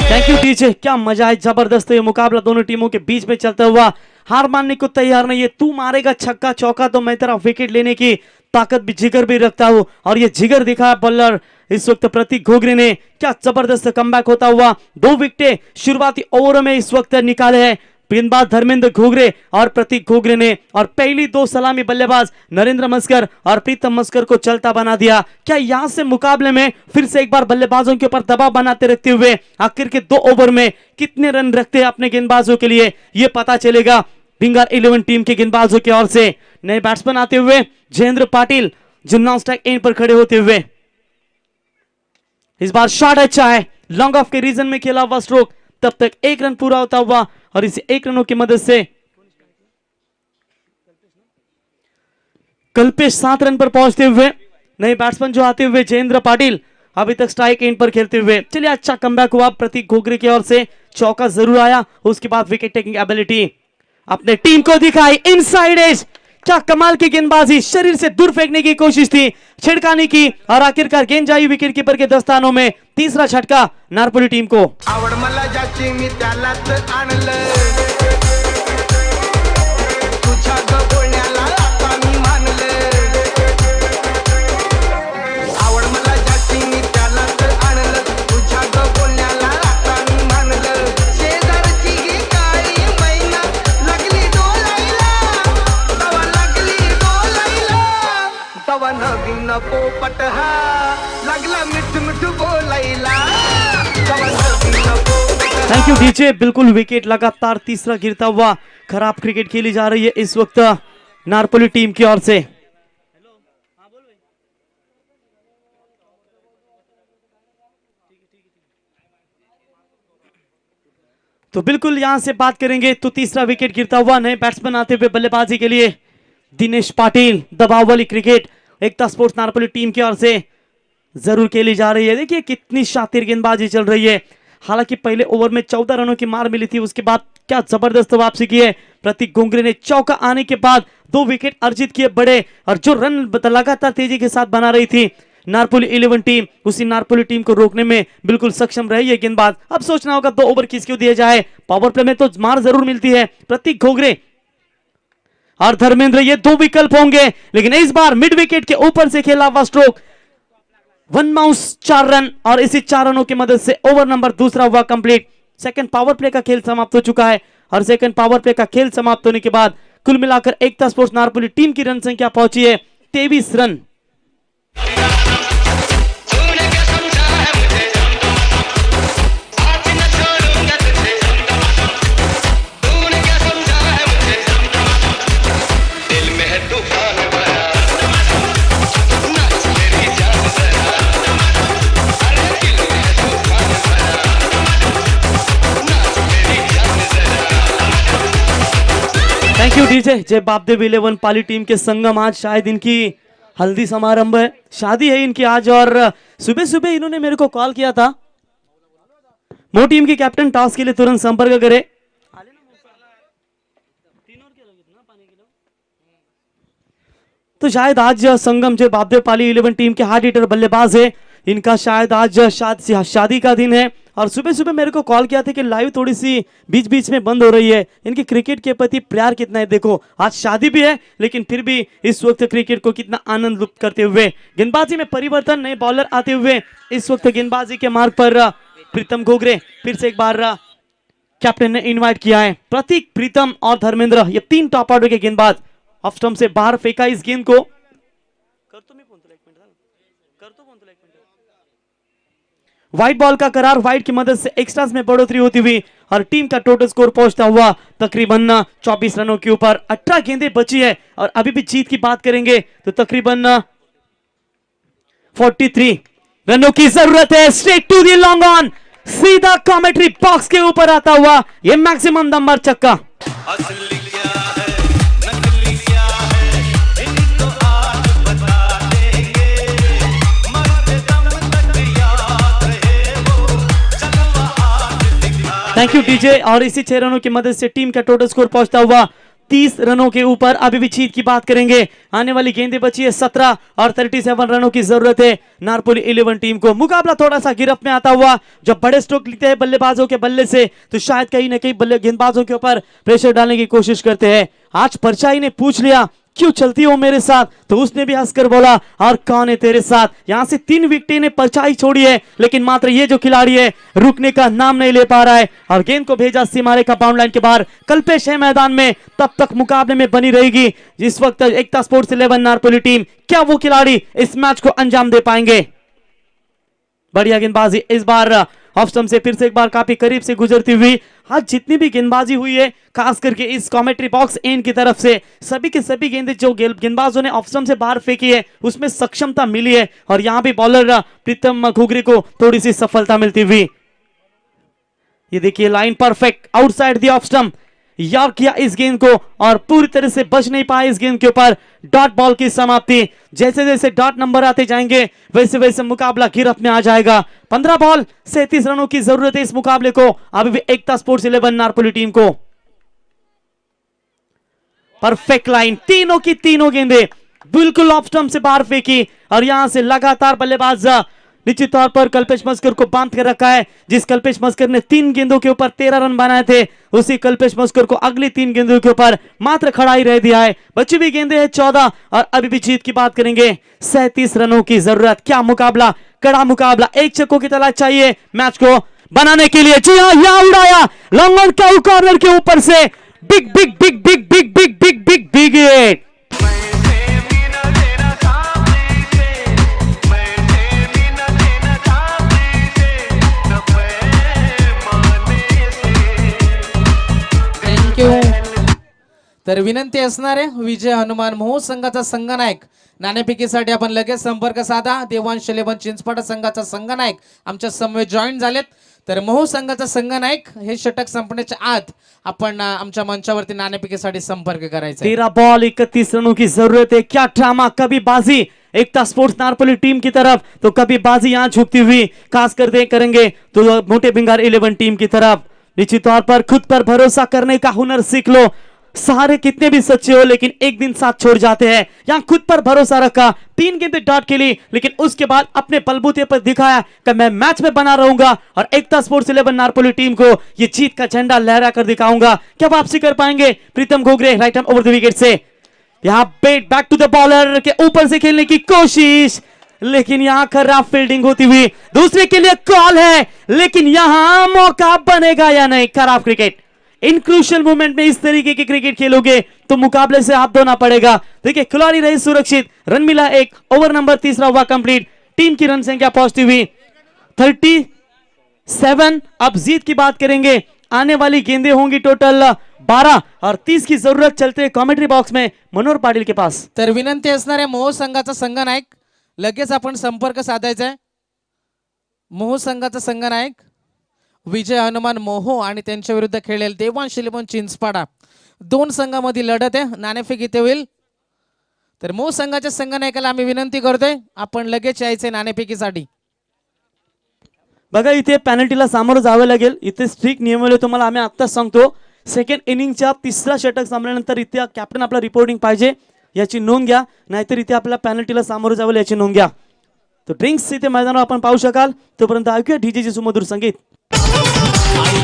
थैंक यू डीजे, क्या मजा है, जबरदस्त ये मुकाबला दोनों टीमों के बीच में चलता हुआ। हार मानने को तैयार नहीं है, तू मारेगा छक्का चौका तो मैं तेरा विकेट लेने की ताकत भी जिगर भी रखता हूं और ये जिगर दिखाया बॉलर इस वक्त प्रतीक घोगरे ने। क्या जबरदस्त कमबैक होता हुआ 2 विकेट शुरुआती ओवरों में इस वक्त निकाले हैं गेंदबाज धर्मेंद्र घोगरे और प्रतीक घोगरे ने। और पहली 2 सलामी बल्लेबाज नरेंद्र मस्कर और प्रीतम मस्कर को चलता बना दिया। क्या यहां से मुकाबले में फिर से एक बार बल्लेबाजों के ऊपर दबाव बनाते रखते हुए आखिर के 2 ओवर में कितने रन रखते हैं अपने गेंदबाजों के लिए ये पता चलेगा विंगर 11 टीम के गेंदबाजों की ओर से। नए बैट्समैन आते हुए जयेंद्र पाटिल जो नॉन स्ट्राइक एंड पर खड़े होते हुए। इस बार शॉट अच्छा है, लॉन्ग ऑफ के रीजन में खेला हुआ स्ट्रोक, तब तक 1 रन पूरा होता हुआ और इसे 1 रनों की मदद से कल्पेश 7 रन पर पहुंचते हुए। नए बैट्समैन जो आते हुए जयेंद्र पाटिल अभी तक स्ट्राइक एंड पर खेलते हुए। चलिए अच्छा कमबैक हुआ प्रतीक घोगरे की ओर से, चौका जरूर आया, उसके बाद विकेट टेकिंग एबिलिटी अपने टीम को दिखाई इनसाइड एज। क्या कमाल की गेंदबाजी, शरीर से दूर फेंकने की कोशिश थी, छिड़काने की और आखिरकार गेंद जाई विकेट कीपर के दस्तानों में। तीसरा झटका नारपोली टीम को। आवड मला ज्याची मी त्यालाच आणलं, तुझ्या ग बोलण्याला आता मी मानलं, आवड मला ज्याची मी त्यालाच आणलं, तुझ्या ग बोलण्याला आता मी मानलं, शेजारची ही काळी मैना लागली डोलायला, तवा लागली डोलायला, तवा नवीन पोपट हा लागला मिठ मिठ बोलायला, तवा नवीन पोपट। थैंक यू डीजे, बिल्कुल विकेट लगातार तीसरा गिरता हुआ खराब क्रिकेट खेली जा रही है इस वक्त नारपोली टीम की ओर से। तो बिल्कुल यहां से बात करेंगे तो तीसरा विकेट गिरता हुआ नए बैट्समैन आते हुए बल्लेबाजी के लिए दिनेश पाटिल। दबाव वाली क्रिकेट एकता स्पोर्ट्स नारपोली टीम की ओर से जरूर खेली जा रही है। देखिए कितनी शातिर गेंदबाजी चल रही है। हालांकि पहले ओवर में 14 रनों की मार मिली थी, उसके बाद क्या जबरदस्त वापसी की है प्रतीक घोगरे ने। चौका आने के बाद 2 विकेट अर्जित किए बड़े और जो रन लगातार तेजी के साथ बना रही थी नारपोली 11 टीम, उसी नारपोली टीम को रोकने में बिल्कुल सक्षम रही है गेंदबाज। अब सोचना होगा 2 ओवर किसको दिए जाए। पावर प्ले में तो मार जरूर मिलती है प्रतीक घोगरे और धर्मेंद्र, ये 2 विकल्प होंगे, लेकिन इस बार मिड विकेट के ऊपर से खेला हुआ स्ट्रोक 1 बाउंस 4 रन और इसी 4 रनों की मदद से ओवर नंबर दूसरा हुआ कंप्लीट। सेकंड पावर प्ले का खेल समाप्त हो चुका है और सेकंड पावर प्ले का खेल समाप्त होने के बाद कुल मिलाकर एकता स्पोर्ट्स नारपोली टीम की रन संख्या पहुंची है 23 रन। तूने क्या समझा है मुझे, आज न छोड़ूंगा तुझे, तूने क्या समझा है मुझे, दिल में है तूफान भरा, नाच मेरी जान जरा, अरे दिल में है तूफान भरा, नाच मेरी जान जरा। Thank you DJ. जय बापदेव 11 पाली टीम के संगम, आज शायद इनकी हल्दी समारंभ है, शादी है इनकी आज। और सुबह सुबह इन्होंने मेरे को कॉल किया था। मो टीम की कैप्टन टॉस के लिए तुरंत संपर्क करे। तो शायद आज संगम जो बापदेव पाली 11 टीम के हार्ड हिटर बल्लेबाज है, इनका शायद आज शादी का दिन है। और सुबह सुबह मेरे को कॉल किया था कि लाइव थोड़ी सी बीच बीच में बंद हो रही है, इनकी क्रिकेट के प्रति प्यार कितना है। देखो आज शादी भी है लेकिन फिर भी इस वक्त क्रिकेट को कितना आनंद लुप्त करते हुए। गेंदबाजी में परिवर्तन, नए बॉलर आते हुए इस वक्त गेंदबाजी के मार्ग पर प्रीतम घोगरे फिर से एक बार कैप्टन ने इन्वाइट किया है। प्रतीक, प्रीतम और धर्मेंद्र, ये 3 टॉप ऑर्डर के गेंदबाज ऑफ स्टंप से बाहर फेंका इस गेंद को। व्हाइट बॉल का करार, व्हाइट की मदद से एक्स्ट्रास में बढ़ोतरी होती हुई और टीम का टोटल स्कोर पहुंचता हुआ तकरीबन 24 रनों के ऊपर। 18 गेंदें बची है और अभी भी जीत की बात करेंगे तो तकरीबन 43 रनों की जरूरत है। Straight to the long on, सीधा कमेंट्री बॉक्स के ऊपर आता हुआ ये मैक्सिमम नंबर छक्का। असली क्या है नकली क्या है इनको आज बता देंगे, मरते दम तक याद रहे वो जलवा आज दिखा। Thank you DJ. और इसी 6 रनों की मदद से टीम का टोटल स्कोर पहुंचता हुआ 30 रनों के ऊपर। अभी भी जीत की बात करेंगे। आने वाली गेंदें बची है 17 और 37 रनों की जरूरत है नारपोली 11 टीम को। मुकाबला थोड़ा सा गिरफ्त में आता हुआ, जब बड़े स्ट्रोक लिखते हैं बल्लेबाजों के बल्ले से तो शायद कहीं ना कहीं गेंदबाजों के ऊपर प्रेशर डालने की कोशिश करते हैं। आज परछाई ने पूछ लिया क्यों चलती हो मेरे साथ, तो उसने भी हंसकर बोला और कौन है तेरे साथ। यहां से 3 विकेटें ने परछाई छोड़ी है, लेकिन मात्र ये जो खिलाड़ी है रुकने का नाम नहीं ले पा रहा है और गेंद को भेजा सीमारे का बाउंड लाइन के बाहर। कल्पेश है मैदान में, तब तक मुकाबले में बनी रहेगी जिस वक्त एकता स्पोर्ट्स 11 नारपोली टीम। क्या वो खिलाड़ी इस मैच को अंजाम दे पाएंगे? बढ़िया गेंदबाजी इस बार ऑफ स्टंप से फिर से एक बार काफी करीब से गुजरती हुई। आज जितनी भी गेंदबाजी हुई है खास करके इस कमेंट्री बॉक्स एंड की तरफ से सभी के सभी गेंदें जो गेंदबाजों ने ऑफ स्टंप से बाहर फेंकी है उसमें सक्षमता मिली है और यहां भी बॉलर प्रीतम घुघरी को थोड़ी सी सफलता मिलती हुई। ये देखिए line perfect outside the off stump, यार किया इस गेंद को और पूरी तरह से बच नहीं पाए इस गेंद के ऊपर। डॉट बॉल की समाप्ति। जैसे जैसे डॉट नंबर आते जाएंगे वैसे वैसे मुकाबला गिरफ्त में आ जाएगा। 15 बॉल 37 रनों की जरूरत है इस मुकाबले को अभी भी एकता स्पोर्ट्स 11 नारपोली टीम को। परफेक्ट लाइन, तीनों की तीनों गेंदें बिल्कुल ऑफ स्टंप से बाहर फेंकी और यहां से लगातार बल्लेबाज निश्चित तौर पर कल्पेश मस्कर को बांध कर रखा है। जिस कल्पेश मस्कर ने 3 गेंदों के ऊपर 13 रन बनाए थे उसी कल्पेश मस्कर को अगली 3 गेंदों के ऊपर मात्र खड़ा ही रह दिया है। बची हुई गेंदें हैं 14 और अभी भी जीत की बात करेंगे। 37 रनों की जरूरत। क्या मुकाबला, कड़ा मुकाबला। 1 छक्कों की तलाश चाहिए मैच को बनाने के लिए। जी हाँ, यहां उड़ाया लॉन्ग ऑन का कॉर्नर के ऊपर से big big big big big big big big big hit. तर विनंती असणार आहे विजय हनुमान मोहो संघाचा संघनायक नाणेफेकीसाठी आपण लगेच संपर्क साधा। देवांश 11 चिंचपाडा संघाचा संघनायक आमच्या समवेत जॉईन झालेत। तर मोहो संघाचा संघनायक हे षटक संपण्याच्या आत आपण आमच्या मंचावरती नाणेफेकीसाठी संपर्क करायचा। 13 बॉल 31 रनों की जरूरत है। क्या ड्रामा, कभी बाजी एकता स्पोर्ट्स नारपोली टीम की तरफ तो कभी बाजी यहां झुकती हुई खास कर करेंगे तो मोटे भिंगार 11 टीम की तरफ। निश्चित तौर पर खुद पर भरोसा करने का हुनर सीख लो। सहारे कितने भी सच्चे हो लेकिन एक दिन साथ छोड़ जाते हैं। यहां खुद पर भरोसा रखा, 3 गेंदें डॉट के लिए, लेकिन उसके बाद अपने बलबूते पर दिखाया कि मैं मैच में बना रहूंगा और एकता स्पोर्ट्स 11 नारपोली टीम को ये जीत का झंडा लहरा कर दिखाऊंगा। क्या वापसी कर पाएंगे Pritam Ghughari right arm over the wicket से। यहां बैक टू द बॉलर के ऊपर से खेलने की कोशिश, लेकिन यहां खराब फील्डिंग होती हुई। दूसरे के लिए कॉल है लेकिन यहां मौका बनेगा या नहीं। खराब क्रिकेट। इन क्रूशियल मोमेंट में इस तरीके की क्रिकेट खेलोगे तो मुकाबले से हाथ धोना पड़ेगा। देखिए खिलाड़ी रहे सुरक्षित, रन मिला 1, ओवर नंबर 3 हुआ कंप्लीट। टीम की रन संख्या पहुंचती हुई 37। अब जीत की बात करेंगे। आने वाली गेंदें होंगी टोटल 12 और 30 की जरूरत चलते कमेंट्री बॉक्स में मनोहर पाटिल के पास। तर विनंती असणार आहे मोहो संघाचा संघनायक लगेच आपण संपर्क साधायचा आहे। मोहो संघाचा संघनायक विजय हनुमान मोहो आणि त्यांच्या विरुद्ध खेळेल देवांश 11 चिंचपाडा। 2 संघांमध्ये लढत आहे, नाणेफेक इथे होईल। तर मोहो संघाच्या संघनायकाला आम्ही विनंती करतोय आपण लगेच यायचे नाणेफेकीसाठी। बघा इथे पेनल्टीला सामोरं जावं लागेल। इथे स्ट्रिक्ट नियम तुम्हाला आम्ही आत्ताच सांगतो। सेकंड इनिंगच्या 3रा षटक संपल्यानंतर इथे कॅप्टन आपला रिपोर्टिंग पाहिजे याची नोंद घ्या, नाहीतर इथे आपल्याला पेनल्टीला सामोरं जावं याची नोंद घ्या। तो ड्रिंक्स इथे मैदानावर आपण पाहू शकाल। तोपर्यंत ऐकूया डीजेची सुमधुर संगीत। आई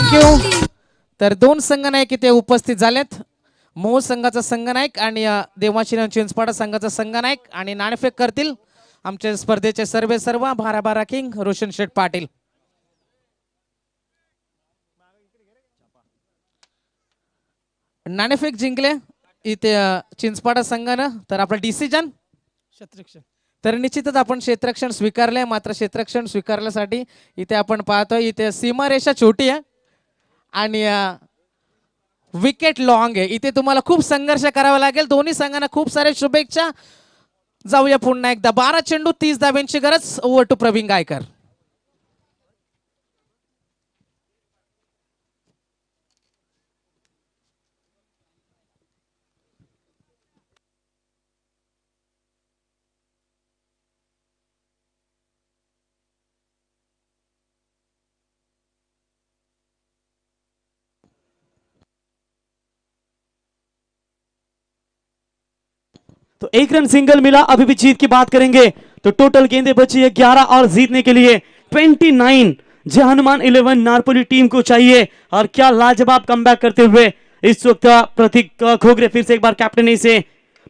थँक्यू. तर दोन संघनायक इथे उपस्थित झालेत. मोह संघाचा संघनायक आणि देवाशिरण चिंचपाडा संघाचा संघनायक आणि नाणेफेक करतील आमच्या स्पर्धेचे सर्व भाराबारा किंग रोशन शेठ पाटील. नाणेफेक जिंकले इथे चिंचपाडा संघानं. तर आपलं डिसिजन क्षेत्ररक्षण. तर निश्चितच आपण क्षेत्ररक्षण स्वीकारले. मात्र क्षेत्ररक्षण स्वीकारण्यासाठी इथे आपण पाहतो इथे सीमारेषा छोटी आहे आणि विकेट लॉंग आहे. इथे तुम्हाला खूप संघर्ष करावा लागेल. दोन्ही संघांना खूप सारे शुभेच्छा. जाऊया पुन्हा एकदा. 12 चेंडू 30 धाब्यांची गरज. Over to Praveen Gaikar. तो एक रन सिंगल मिला. अभी भी जीत की बात करेंगे तो टोटल गेंदें बची है 11 और जीतने के लिए 29 जय हनुमान 11 नारपोली टीम को चाहिए. और क्या लाजवाब कमबैक करते हुए इस वक्त प्रतीक खोगरे फिर से एक बार कैप्टनी से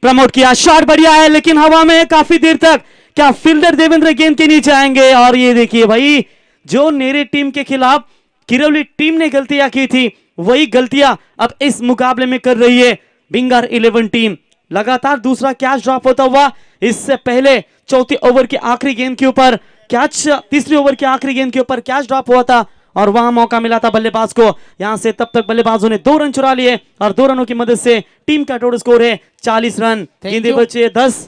प्रमोट किया. शॉट बढ़िया है लेकिन हवा में काफी देर तक. क्या फील्डर देवेंद्र गेंद के नीचे आएंगे. और ये देखिए भाई जो नेरे टीम के खिलाफ किरौली टीम ने गलतियां की थी वही गलतियां अब इस मुकाबले में कर रही है बिंगार 11 टीम. लगातार दूसरा कैच ड्रॉप होता हुआ. इससे पहले चौथी ओवर की आखिरी गेंद के ऊपर कैच, तीसरी ओवर की आखिरी गेंद के ऊपर कैच ड्रॉप हुआ था और वहां मौका मिला था बल्लेबाज को. यहां से तब तक बल्लेबाजों ने 2 रन चुरा लिए और 2 रनों की मदद से टीम का टोटल स्कोर है 40 रन. गेंदे बचे 10.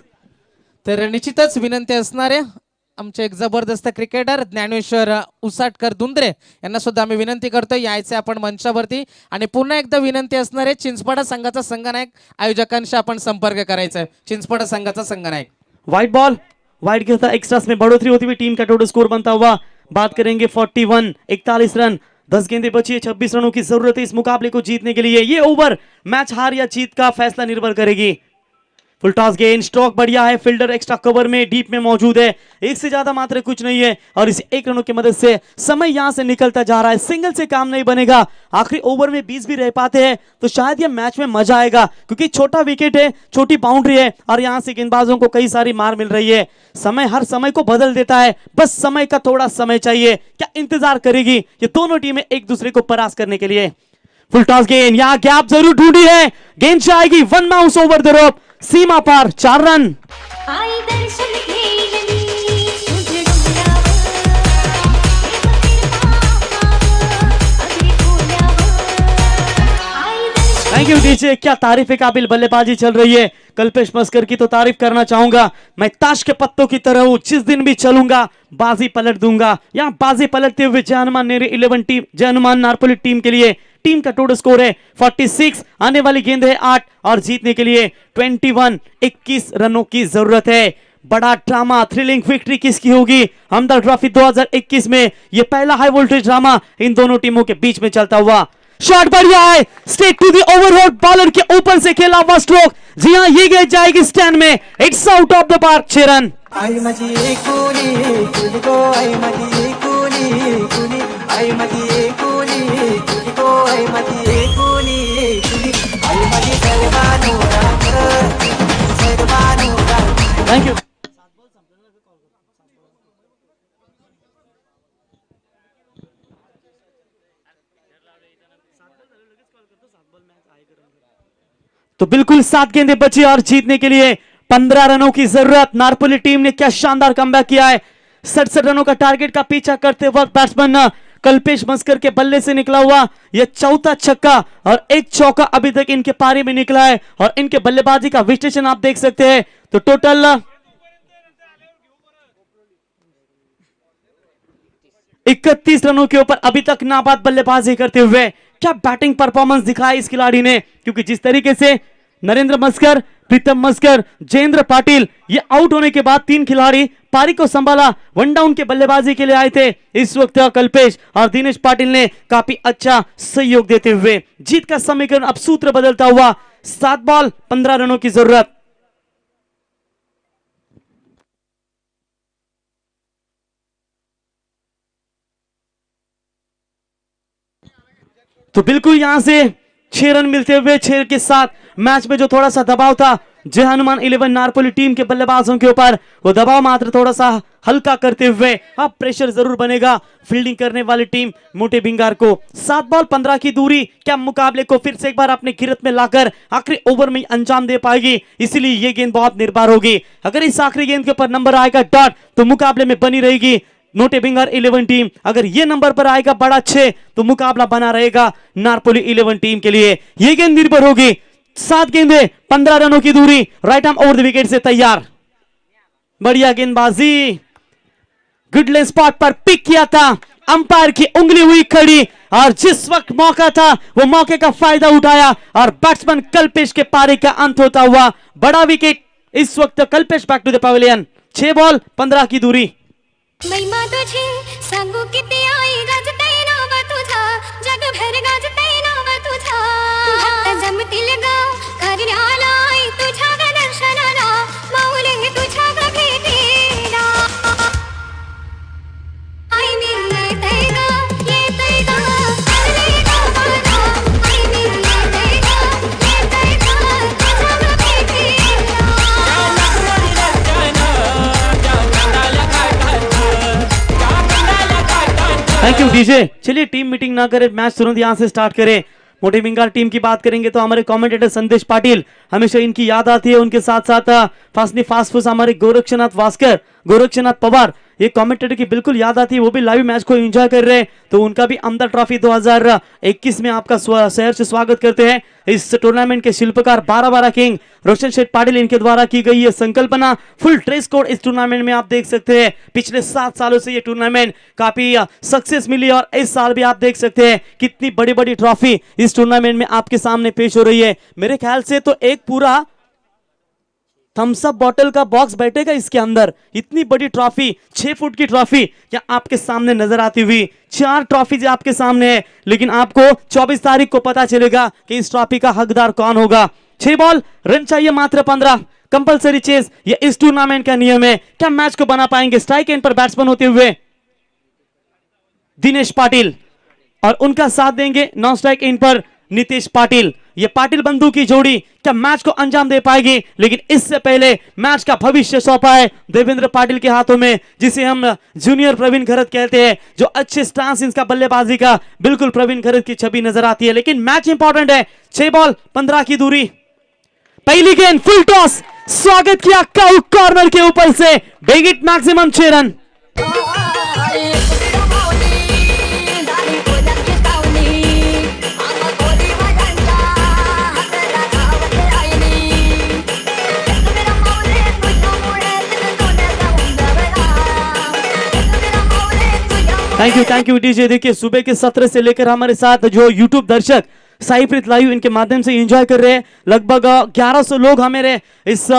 तर निश्चितच विनंती असणार आहे आमचे एक जबरदस्त क्रिकेटर ज्ञानेश्वर उसाटकर दुंद्रे यांना सुद्धा आम्ही विनंती करतोय यायचे आपण मंचावरती. आणि पुन्हा एकदा विनंती असणार आहे चिंचपाडा संघाचा संघनायक आयोजकांशी आपण संपर्क करायचा आहे. चिंचपाडा संघाचा संघनायक. वाइट बॉल, वाइट के साथ एक्स्ट्रास में बढ़ोतरी होती हुई टीम का टोटल स्कोर बनता हुआ. बात करेंगे 41 रन. 10 गेंदें बची है. 26 रनों की जरूरत है इस मुकाबले को जीतने के लिए. ये ओवर मैच हार या जीत का फैसला निर्भर करेगी. फुल टॉस गेंद. स्ट्रोक बढ़िया है. फील्डर एक्स्ट्रा कवर में डीप में मौजूद है. एक से ज्यादा मात्र कुछ नहीं है और इस 1 रनों की मदद से समय यहां से निकलता जा रहा है. सिंगल से काम नहीं बनेगा. आखिरी ओवर में 20 भी रह पाते हैं तो शायद यह मैच में मजा आएगा क्योंकि छोटा विकेट है, छोटी बाउंड्री है और यहां से गेंदबाजों को कई सारी मार मिल रही है. समय हर समय को बदल देता है. बस समय का थोड़ा समय चाहिए. क्या इंतजार करेगी ये दोनों टीमें एक दूसरे को परास्त करने के लिए. फुल टॉस गेंद. यहां गैप जरूर ढूंढी है. गेंद जाएगी 1 बाउंस ओवर द रोप. सीमा पार 4 रन. आई दर्शन घेरली तुझे डोंगरावर, अगदी खोल्यावर. आई दर्शन थैंक यू डीजे. क्या तारीफ के काबिल बल्लेबाजी चल रही है. कल्पेश मस्कर की तो तारीफ करना चाहूंगा. मैं ताश के पत्तों की तरह हूं. जिस दिन भी चलूंगा बाजी पलट दूंगा. यहां बाजी पलटते हुए जय हनुमान नेरे 11 टीम, जय हनुमान नारपोली टीम के लिए टीम का टोटल स्कोर है 46. आने वाली गेंद है 8 और जीतने के लिए 21 रनों की जरूरत है. बड़ा ड्रामा, थ्रिलिंग विक्ट्री किसकी होगी. हमदर्द ट्रॉफी 2021 में यह पहला हाई वोल्टेज ड्रामा इन दोनों टीमों के बीच में चलता हुआ. शॉट बढ़िया है. Straight to the overhead. Bowler के ऊपर से खेला हुआ स्ट्रोक. जी हां ये गेंद जाएगी स्टैंड में. It's out of the park. 6 run. आई माझी एकुली तुझी गो, आई माझी एकुली तुझी, आई माझी एकुली तुझी गो, आई माझी एकुली तुझी, आई माझी सर्वानु सर्वानु. Thank you. तो बिल्कुल 7 गेंदें बची और जीतने के लिए 15 रनों की जरूरत. नारपोली टीम ने क्या शानदार कमबैक किया है. 67 रनों का टारगेट का पीछा करते वक्त बैट्समैन कल्पेश मस्कर के बल्ले से निकला हुआ यह चौथा छक्का और एक चौका अभी तक इनके पारी में निकला है. और इनके बल्लेबाजी का विश्लेषण आप देख सकते हैं. तो टोटल 31 रनों के ऊपर अभी तक नाबाद बल्लेबाजी करते हुए क्या बैटिंग परफॉर्मेंस दिखाई इस खिलाड़ी ने. क्योंकि जिस तरीके से नरेंद्र मस्कर, प्रीतम मस्कर, जयेंद्र पाटिल ये आउट होने के बाद 3 खिलाड़ी पारी को संभाला, वन डाउन के बल्लेबाजी के लिए आए थे. इस वक्त कल्पेश और दिनेश पाटिल ने काफी अच्छा सहयोग देते हुए जीत का समीकरण अब सूत्र बदलता हुआ. 7 बॉल 15 रनों की जरूरत. तो बिल्कुल यहां से 6 रन मिलते हुए 6 के साथ मैच में जो थोड़ा सा दबाव था जय हनुमान 11 नारपोली टीम के बल्लेबाजों के ऊपर, वो दबाव मात्र थोड़ा सा हल्का करते हुए अब प्रेशर जरूर बनेगा फील्डिंग करने वाली टीम मोटे भिंगार को। 7 बॉल 15 की दूरी, क्या मुकाबले को फिर से एक बार अपने गिरफ्त में लाकर आखिरी ओवर में अंजाम दे पाएगी? इसीलिए ये गेंद बहुत निर्भर होगी। अगर इस आखिरी गेंद के ऊपर नंबर आएगा डॉट तो मुकाबले में बनी रहेगी मोटे भिंगार 11 टीम। अगर ये नंबर पर आएगा बड़ा 6 तो मुकाबला बना रहेगा नारपोली 11 टीम के लिए। ये गेंद निर्भर होगी। 7 गेंदें 15 रनों की दूरी, right arm over the wicket से तैयार। बढ़िया गेंदबाजी, गुड लेग स्पॉट पर पिक किया था, अंपायर की उंगली हुई खड़ी और जिस वक्त मौका था वो मौके का फायदा उठाया और बैट्समैन कल्पेश के पारी का अंत होता हुआ बड़ा विकेट। इस वक्त Kalpesh back to the pavilion. 6 ball 15 की दूरी। महिमा तुझी सांगू किती आई गाजते नाव तुझा, जगभर गाजते नाव तुझा, भक्त जमतील गाव करण्याला आई तुझ्या दर्शनाला, माऊली तुझ्या भेटीला आई मी येते गा, येते गा, आले गा माझा, आई मी येते गा, येते गा, तुझ्या भेटीला। Thank you DJ. चलिए टीम मीटिंग ना करें, मैच तुरंत यहां से स्टार्ट करें। मोटे भिंगार टीम की बात करेंगे तो हमारे कमेंटेटर संदेश पाटिल, हमेशा इनकी याद आती है। उनके साथ साथ फास्टनी फास्ट फूस हमारे गोरक्षनाथ वास्कर, गोरक्षनाथ पवार, ये कमेंटेटर की बिल्कुल याद आती है। वो भी लाइव मैच को एंजॉय कर रहे हैं। तो उनका भी अमदा ट्रॉफी 2021 में आपका शहर से स्वागत करते हैं। इस टूर्नामेंट के शिल्पकार 12 किंग रोशन शेठ पाटिल, इनके द्वारा की गई ये संकल्पना। फुल ड्रेस कोड इस टूर्नामेंट में आप देख सकते हैं। पिछले 7 सालों से ये टूर्नामेंट काफी सक्सेस मिली और इस साल भी आप देख सकते हैं कितनी बड़ी बड़ी ट्रॉफी इस टूर्नामेंट में आपके सामने पेश हो रही है। मेरे ख्याल से तो एक पूरा थम्स अप बॉटल का बॉक्स बैठेगा इसके अंदर। इतनी बड़ी ट्रॉफी, 6 फुट की ट्रॉफी क्या आपके सामने नजर आती हुई। 4 ट्रॉफी आपके सामने है, लेकिन आपको 24 तारीख को पता चलेगा कि इस ट्रॉफी का हकदार कौन होगा। 6 बॉल रन चाहिए मात्र 15, कंपलसरी चेस, ये इस टूर्नामेंट का नियम है। क्या मैच को बना पाएंगे? स्ट्राइक एंड पर बैट्समैन होते हुए दिनेश पाटिल और उनका साथ देंगे नॉन स्ट्राइक एंड पर नितेश पाटिल। ये पाटिल बंधु की जोड़ी क्या मैच को अंजाम दे पाएगी? लेकिन इससे पहले मैच का भविष्य सौंपा है देवेंद्र पाटिल के हाथों में, जिसे हम जूनियर प्रवीण खरत कहते हैं, जो अच्छे स्टांस इनका बल्लेबाजी का बिल्कुल प्रवीण खरत की छवि नजर आती है। लेकिन मैच इंपॉर्टेंट है। 6 बॉल 15 की दूरी। पहली गेंद फुल टॉस, स्वागत किया काउ कॉर्नर के ऊपर से, big hit maximum 6 run. Thank you DJ. देखिए सुबह के 17 से लेकर हमारे साथ जो यूट्यूब दर्शक साईप्रीत लाइव इनके माध्यम से एंजॉय कर रहे हैं, लगभग 1100 लोग हमारे इस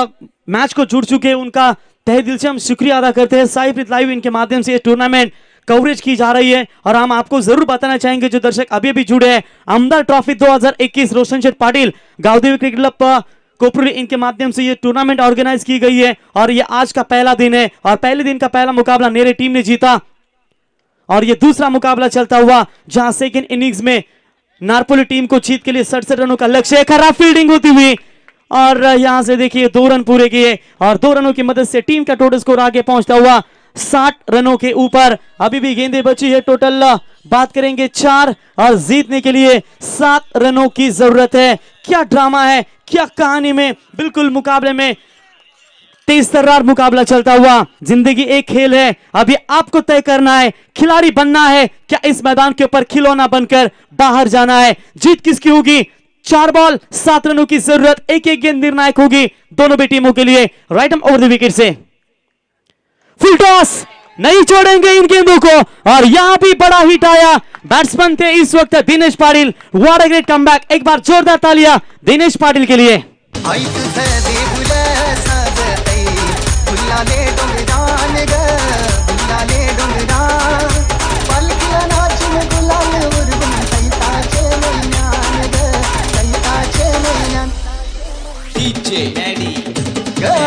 मैच को जुड़ चुके हैं। उनका तहे दिल से हम शुक्रिया अदा करते हैं। साईप्रीत लाइव इनके माध्यम से टूर्नामेंट कवरेज की जा रही है और हम आपको जरूर बताना चाहेंगे जो दर्शक अभी भी जुड़े हैं, अमदा ट्रॉफी 2021 रोशन शेठ पाटिल गावदेवी क्रिकेट क्लब कोपरुली इनके माध्यम से ये टूर्नामेंट ऑर्गेनाइज की गई है और ये आज का पहला दिन है और पहले दिन का पहला मुकाबला नेरे टीम ने जीता और ये दूसरा मुकाबला चलता हुआ जहां सेकंड इनिंग्स में नारपोली टीम को जीत के लिए 67 रनों का लक्ष्य, खराब फील्डिंग होती हुई और यहां से देखिए 2 रन पूरे किए और 2 रनों की मदद से टीम का टोटल स्कोर आगे पहुंचता हुआ 60 रनों के ऊपर। अभी भी गेंदें बची है, टोटल बात करेंगे 4 और जीतने के लिए 7 रनों की जरूरत है। क्या ड्रामा है, क्या कहानी में बिल्कुल मुकाबले में तेज तर्रार मुकाबला चलता हुआ। जिंदगी एक खेल है, अभी आपको तय करना है, खिलाड़ी बनना है, क्या इस मैदान के ऊपर खिलौना बनकर बाहर जाना है। जीत किसकी होगी? 4 बॉल 7 रनों की जरूरत, एक एक गेंद निर्णायक होगी दोनों भी टीमों के लिए। Right arm over the wicket से फुल टॉस, नहीं छोड़ेंगे इन गेंदों को और यहां भी बड़ा हिट आया। बैट्समैन थे इस वक्त Dinesh Patil. What a great comeback, एक बार जोरदार तालियां दिनेश पाटिल के लिए। आई तुझे देवुले साजतई फुलाले डोंगरान ग फुलाले डोंगरान पलकिला नाचून गुलाल उरगुन सैताचे मैनान ग सैताचे मैनान DJ daddy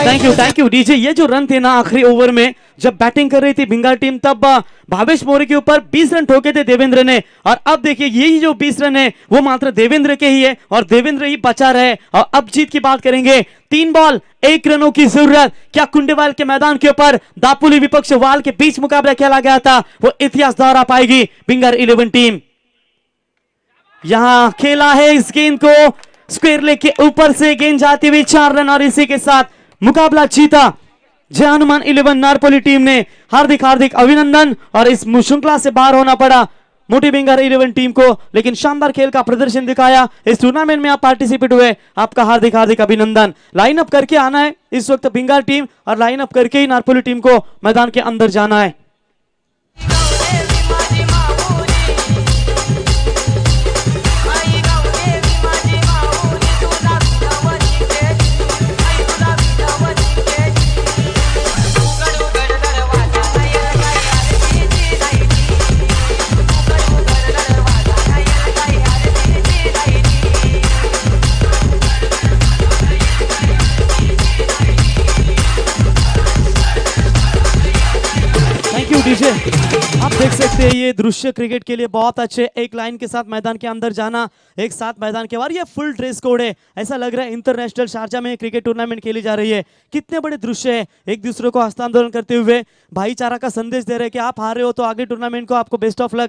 thank you DJ. ये जो रन थे ना आखिरी ओवर में जब बैटिंग कर रही थी भिंगार टीम, तब भावेश मोरे के ऊपर 20 रन ठोके थे देवेंद्र ने, और अब देखिए यही जो 20 रन है वो मात्र देवेंद्र के ही है और देवेंद्र ही बचा रहे। और अब जीत की बात करेंगे, 3 बॉल 1 रनों की जरूरत। क्या कुंडेवाल के मैदान के ऊपर दापुली विपक्ष वाल के बीच मुकाबला खेला गया था, वो इतिहास दोहरा पाएगी भिंगार 11 टीम। यहां खेला है इस गेंद को स्क्वायर लेग के ऊपर से, गेंद जाती हुई 4 रन, और इसी के साथ मुकाबला जीता जय हनुमान 11 नारपोली टीम ने। हार्दिक हार्दिक अभिनंदन। और इस श्रृंखला से बाहर होना पड़ा मोटी भिंगार 11 टीम को, लेकिन शानदार खेल का प्रदर्शन दिखाया। इस टूर्नामेंट में आप पार्टिसिपेट हुए, आपका हार्दिक हार्दिक अभिनंदन। लाइन अप करके आना है इस वक्त भिंगार टीम, और लाइन अप करके ही नारपोली टीम को मैदान के अंदर जाना है। डीजे आप देख सकते हैं ये दृश्य क्रिकेट के लिए बहुत अच्छे। एक लाइन के साथ मैदान के अंदर जाना, एक साथ मैदान के बाहर, ये फुल ड्रेस कोड है। ऐसा लग रहा है इंटरनेशनल शारजा में क्रिकेट टूर्नामेंट खेली जा रही है। कितने बड़े दृश्य है, एक दूसरे को हस्तांदोलन करते हुए भाईचारा का संदेश दे रहे हैं कि आप हारे हो तो आगे टूर्नामेंट को आपको बेस्ट ऑफ लक,